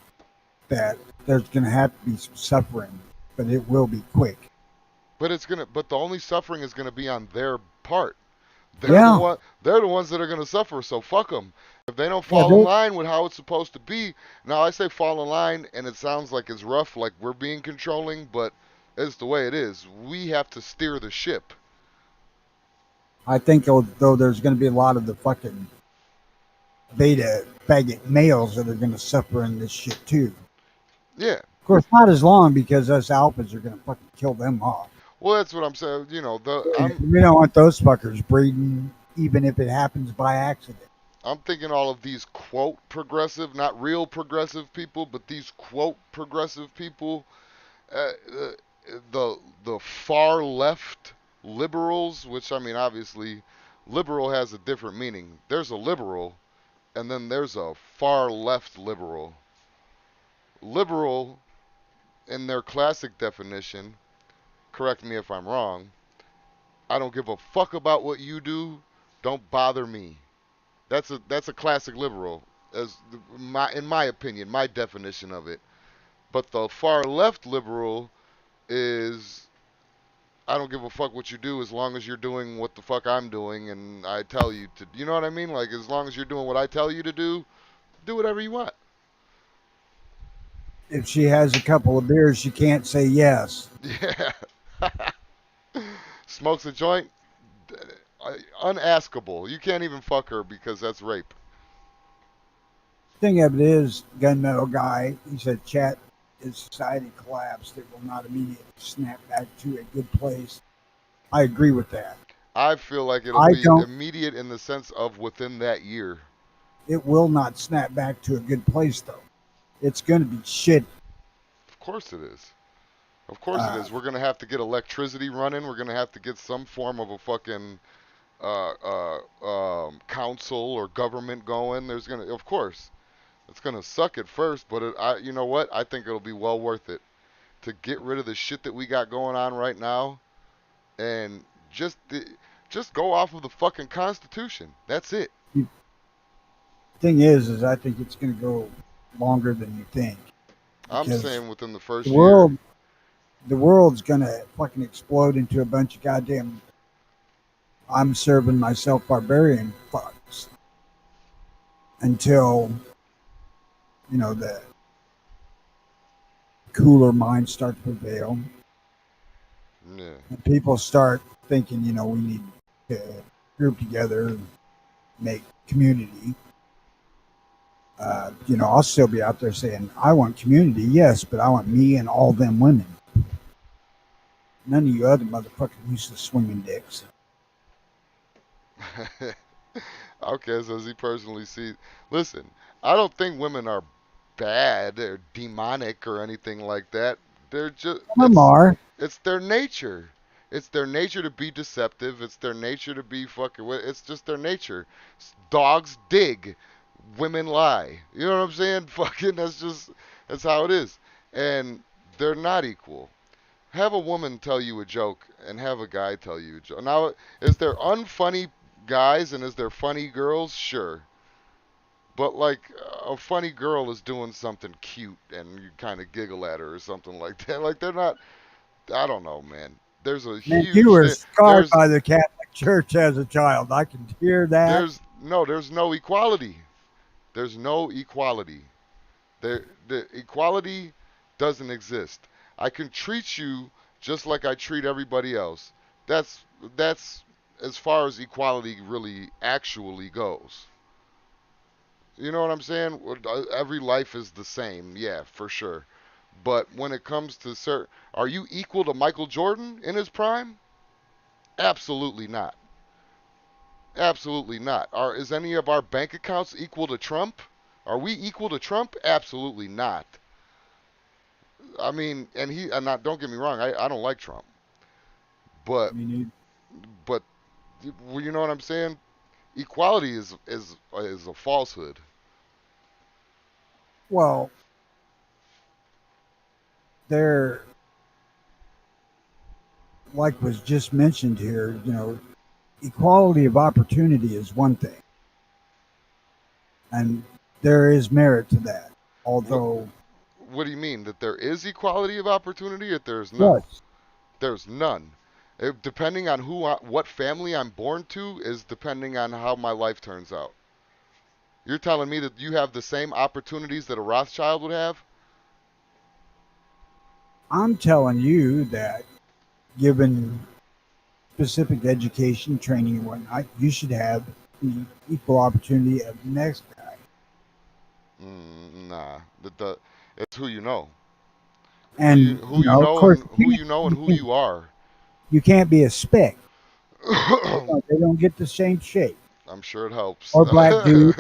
that there's going to have to be some suffering, but it will be quick. But the only suffering is gonna be on their part. Yeah, They're the ones that are gonna suffer. So fuck them. If they don't yeah, fall in line with how it's supposed to be, now I say fall in line, and it sounds like it's rough, like we're being controlling, but it's the way it is. We have to steer the ship. I think though there's going to be a lot of the fucking beta faggot males that are going to suffer in this shit too. Yeah. Of course, not as long because us alphas are going to fucking kill them off. Well, that's what I'm saying. We don't want those fuckers breeding, even if it happens by accident. I'm thinking all of these quote progressive, not real progressive people, but these quote progressive people, the far left liberals, which I mean, obviously, Liberal has a different meaning. There's a liberal, and then there's a far left liberal. Liberal, in their classic definition, correct me if I'm wrong, I don't give a fuck about what you do. Don't bother me. That's a classic liberal, as in my opinion, my definition of it. But the far left liberal is I don't give a fuck what you do as long as you're doing what the fuck I'm doing and I tell you to. You know what I mean? Like as long as you're doing what I tell you to do whatever you want. If she has a couple of beers, she can't say yes. Yeah. Smokes a joint, unaskable. You can't even fuck her because that's rape. Thing of it is, gunmetal guy, he said, chat is society collapsed. It will not immediately snap back to a good place. I agree with that. I feel like it'll I be don't. immediate in the sense of within that year. It will not snap back to a good place though. It's going to be shit. Of course it is. Of course it Uh, is. We're gonna have to get electricity running. We're gonna have to get some form of a fucking council or government going. There's gonna, of course, it's gonna suck at first, but you know what? I think it'll be well worth it to get rid of the shit that we got going on right now and just go off of the fucking Constitution. That's it. the thing is I think it's going to go longer than you think I'm because saying within the the first year. world, the world's going to fucking explode into a bunch of goddamn. I'm serving myself barbarian fucks until the cooler minds start to prevail Yeah. and people start thinking, we need to group together and make community. I'll still be out there saying, I want community, yes, but I want me and all them women. None of you other motherfucking useless swinging dicks. Okay, so as he personally sees, listen, I don't think women are bad or demonic or anything like that. They're just Some are. it's their nature. It's their nature to be deceptive. It's their nature to be fucking. It's just their nature. Dogs dig, women lie. You know what I'm saying? Fucking. That's how it is. And they're not equal. Have a woman tell you a joke and have a guy tell you a joke. Now, is there unfunny guys and is there funny girls? Sure. But like a funny girl is doing something cute and you kind of giggle at her or something like that. Like they're not. I don't know, man. There's a Man, you huge. were scarred There's by the Catholic Church as a child. I can hear that. there's no equality. There's no equality. The equality doesn't exist. I can treat you just like I treat everybody else. That's as far as equality really actually goes. You know what I'm saying? Every life is the same, yeah, for sure. But when it comes to certain, are you equal to Michael Jordan in his prime? Absolutely not. Absolutely not. Is any of our bank accounts equal to Trump? Are we equal to Trump? Absolutely not. I mean, and not, don't get me wrong, I don't like Trump, but You need, but you know what I'm saying? Equality is a falsehood. well, there, like was just mentioned here, equality of opportunity is one thing, and there is merit to that. What Although, what do you mean that there is equality of opportunity? Or there's none. yes, There's none. Depending on what family I'm born to is depending on how my life turns out. You're telling me that you have the same opportunities that a Rothschild would have? I'm telling you that given specific education, training, and whatnot, you should have the equal opportunity of the next guy. Nah. It's who you know. And of course, Who you know and who can't, you are. you can't be a spec. They I don't get the same shape. I'm sure it helps. or black dude,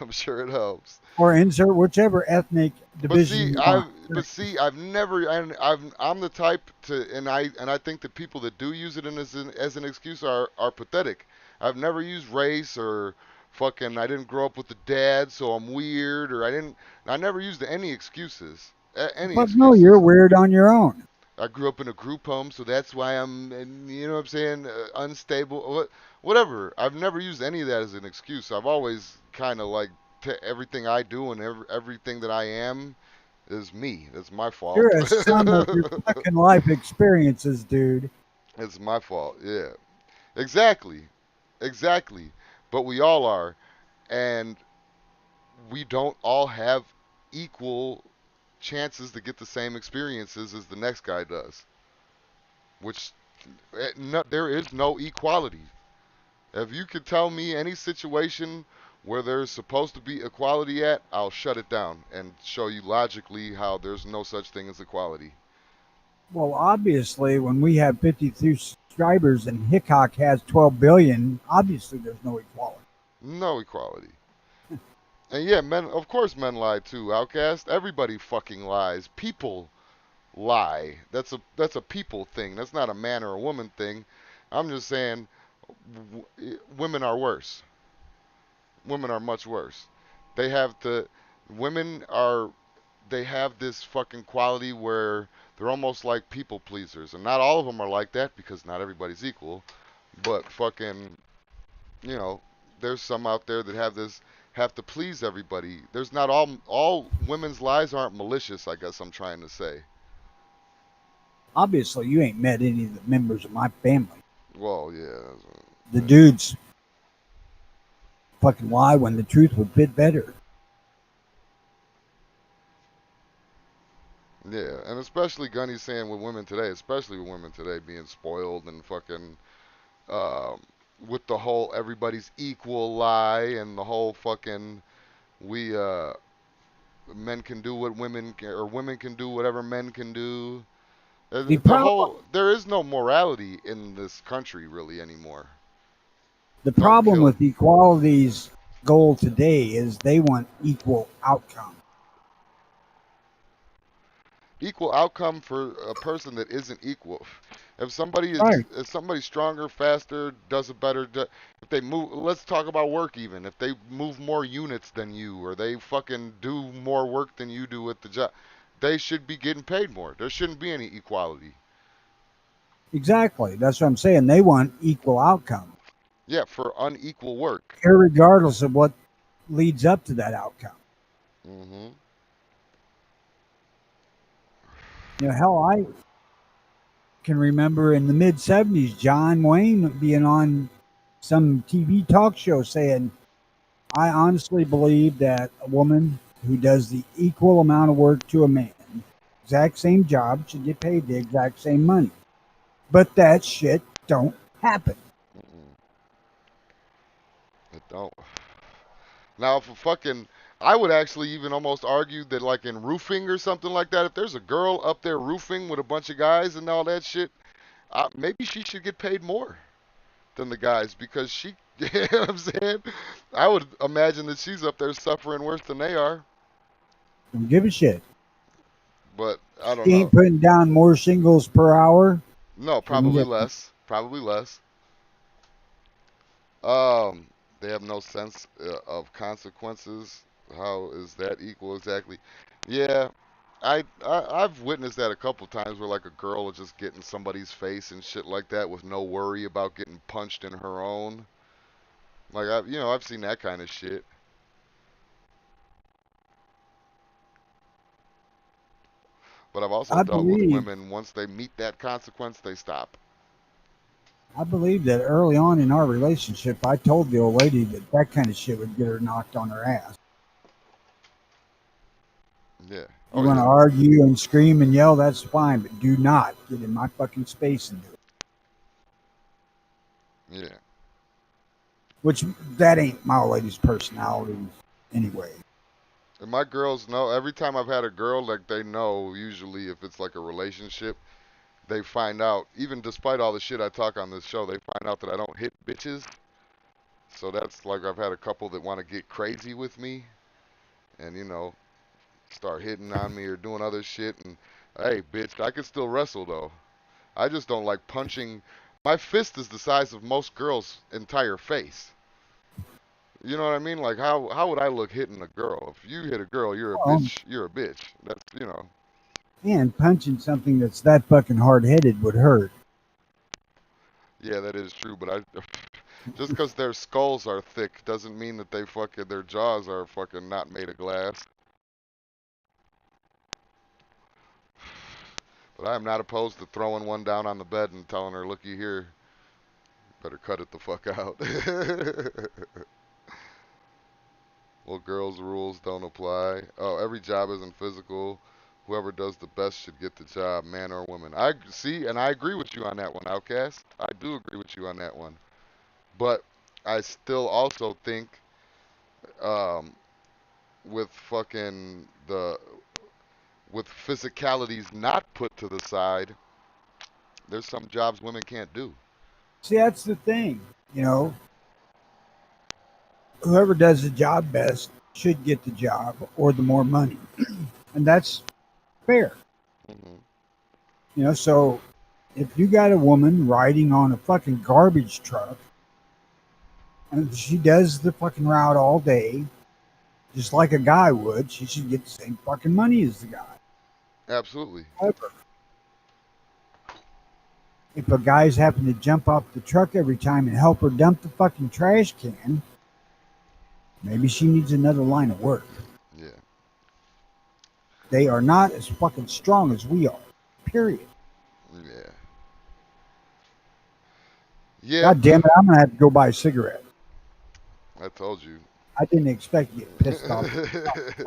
I'm sure it helps. or insert whichever ethnic But division see, you want. I've never, I'm the type to, and I think that people that do use it as an excuse are pathetic. I've never used race or fucking, I didn't grow up with a dad, so I'm weird, or I never used any excuses, any But no, you're excuses. weird on your own. I grew up in a group home, so that's why I'm, you know what I'm saying, unstable, whatever. I've never used any of that as an excuse. I've always kind of like, everything I do and everything that I am is me. It's my fault. You're a sum of your fucking life experiences, dude. It's my fault. Yeah. Exactly. Exactly. But we all are, and we don't all have equal chances to get the same experiences as the next guy does, which no, there is no equality. If you could tell me any situation where there's supposed to be equality at, I'll shut it down and show you logically how there's no such thing as equality. Well, obviously, when we have 52 subscribers and Hickok has 12 billion, obviously there's no equality. No equality. And yeah, men, of course men lie too, Outcast. Everybody fucking lies. People lie. That's a people thing. That's not a man or a woman thing. I'm just saying women are worse. Women are much worse. They have to women are they have this fucking quality where they're almost like people pleasers. And not all of them are like that because not everybody's equal, but fucking, you know, there's some out there that have to please everybody. There's not all women's lies aren't malicious, I guess I'm trying to say. Obviously, you ain't met any of the members of my family. Well, yeah. The dudes fucking lie when the truth would fit better. Yeah, and especially Gunny's saying with women today, especially with women today being spoiled and fucking um, with the whole everybody's equal lie and the whole fucking we men can do what women can, or women can do whatever men can do. The The problem, whole there is no morality in this country really anymore. the Don't problem kill. with equality's goal today is they want equal outcome. Equal outcome for a person that isn't equal. Right. If somebody's stronger, faster, does a better, if they move, let's talk about work even. If they move more units than you, or they fucking do more work than you do at the job, they should be getting paid more. There shouldn't be any equality. Exactly. That's what I'm saying. They want equal outcome, Yeah, for unequal work. regardless of what leads up to that outcome. Hmm. You know, hell, I can remember in the mid 70s, John Wayne being on some TV talk show saying, I honestly believe that a woman who does the equal amount of work to a man, exact same job, should get paid the exact same money. But that shit don't happen. Mm-mm. It don't. Now, if a fucking, I would actually even almost argue that, like in roofing or something like that, if there's a girl up there roofing with a bunch of guys and all that shit, maybe she should get paid more than the guys because she, you know what I'm saying? I would imagine that she's up there suffering worse than they are, Don't give a shit. but I don't She know. ain't putting down more shingles per hour. No, She ain't probably getting. less. Probably less. Um, they have no sense of consequences. How is that equal exactly? Yeah, I've witnessed that a couple times where like a girl will just get in somebody's face and shit like that with no worry about getting punched in her own. Like I've seen that kind of shit. But I've also I dealt with believe. women once they meet that consequence, they stop. I believe that early on in our relationship, I told the old lady that that kind of shit would get her knocked on her ass. Yeah. You Oh want to yeah. argue and scream and yell, that's fine, but do not get in my fucking space and do it. Yeah. Which that ain't my old lady's personality anyway. And my girls know every time I've had a girl, like they know usually if it's like a relationship, they find out, even despite all the shit I talk on this show, they find out that I don't hit bitches. So that's like I've had a couple that want to get crazy with me and, start hitting on me or doing other shit. And hey, bitch, I can still wrestle though. I just don't like punching. My fist is the size of most girls' entire face. You know what I mean? Like how would I look hitting a girl? If you hit a girl, you're a Oh, bitch. You're a bitch. That's. man, punching something that's that fucking hard-headed would hurt. Yeah, that is true. But just because their skulls are thick doesn't mean that their jaws are fucking not made of glass. But I am not opposed to throwing one down on the bed and telling her, looky here, better cut it the fuck out. Well, girls' rules don't apply. Oh, every job isn't physical. Whoever does the best should get the job, man or woman. I see, and I agree with you on that one, Outcast. I do agree with you on that one. But I still also think, um, with fucking with physicalities not put to the side, there's some jobs women can't do. See, that's the thing. You know, whoever does the job best should get the job or the more money. And that's fair. Hmm. You know, so if you got a woman riding on a fucking garbage truck and she does the fucking route all day, just like a guy would, she should get the same fucking money as the guy. Absolutely. However, if a guy's having to jump off the truck every time and help her dump the fucking trash can, maybe she needs another line of work. Yeah. They are not as fucking strong as we are. Period. Yeah. Yeah. God damn it, I'm gonna have to go buy a cigarette. I told you. I didn't expect to get pissed off. I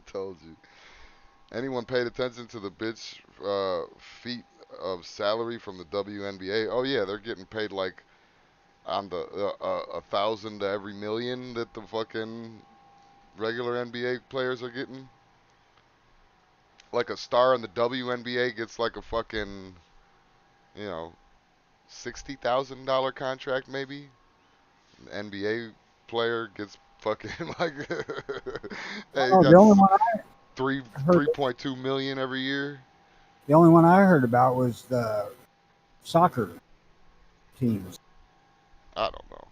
told you. Anyone paid attention to the bitch feet of salary from the WNBA? Oh yeah, they're getting paid like on the 1,000 to every million that the fucking regular NBA players are getting. Like a star in the WNBA gets like a fucking, you know, $60,000 contract maybe. An NBA player gets fucking like hey, you Oh, got the only one three I heard, 3.2 million every year. the only one I heard about was the soccer teams. I don't know.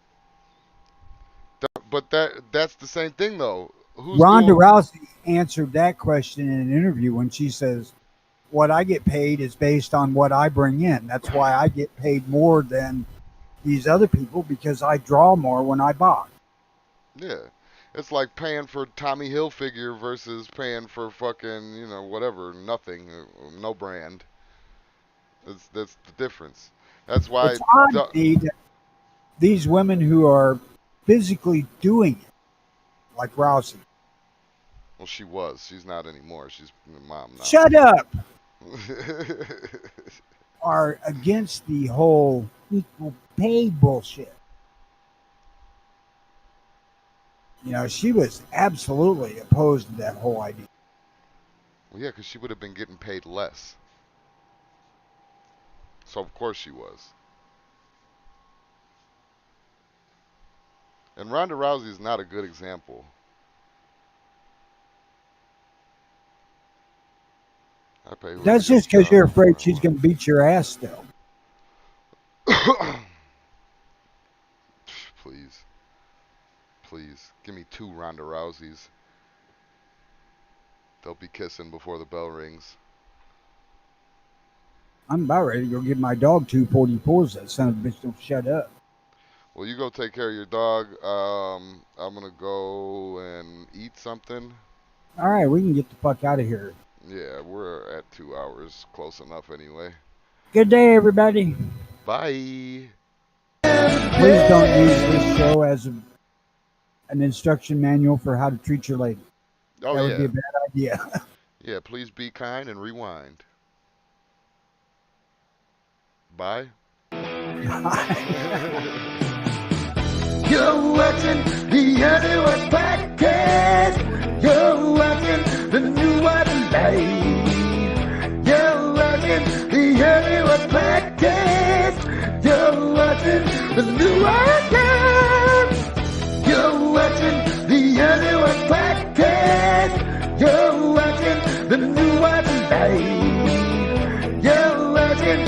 But that's the same thing though. Who's Ronda doing? Rousey answered that question in an interview when she says, "What I get paid is based on what I bring in. That's why I get paid more than these other people because I draw more when I box." Yeah. It's like paying for Tommy Hilfiger versus paying for fucking, whatever, nothing, no brand. That's the difference. That's why. It's odd that these women who are physically doing it, like Rousey. Well, she was. She's not anymore. She's mom now. Shut up. Are against the whole equal pay bullshit. You know, she was absolutely opposed to that whole idea. Well, yeah, because she would have been getting paid less. So of course she was. And Ronda Rousey is not a good example. I pay who That's to get just the because job you're no matter afraid she's going to beat your ass still. what. Please. Please. Give me 2 Ronda Rouseys. They'll be kissing before the bell rings. I'm about ready to go give my dog 244s. That son of a bitch don't shut up. Well, you go take care of your dog. I'm going to go and eat something. All right, we can get the fuck out of here. Yeah, we're at 2 hours. Close enough anyway. Good day, everybody. Bye. Please don't use this show as an instruction manual for how to treat your lady. Oh, That yeah. would be a bad idea. Yeah, please be kind and rewind. Bye. You're watching the Hollywood Podcast. You're watching the new Adelaide. You're watching the Hollywood Podcast. You're watching the new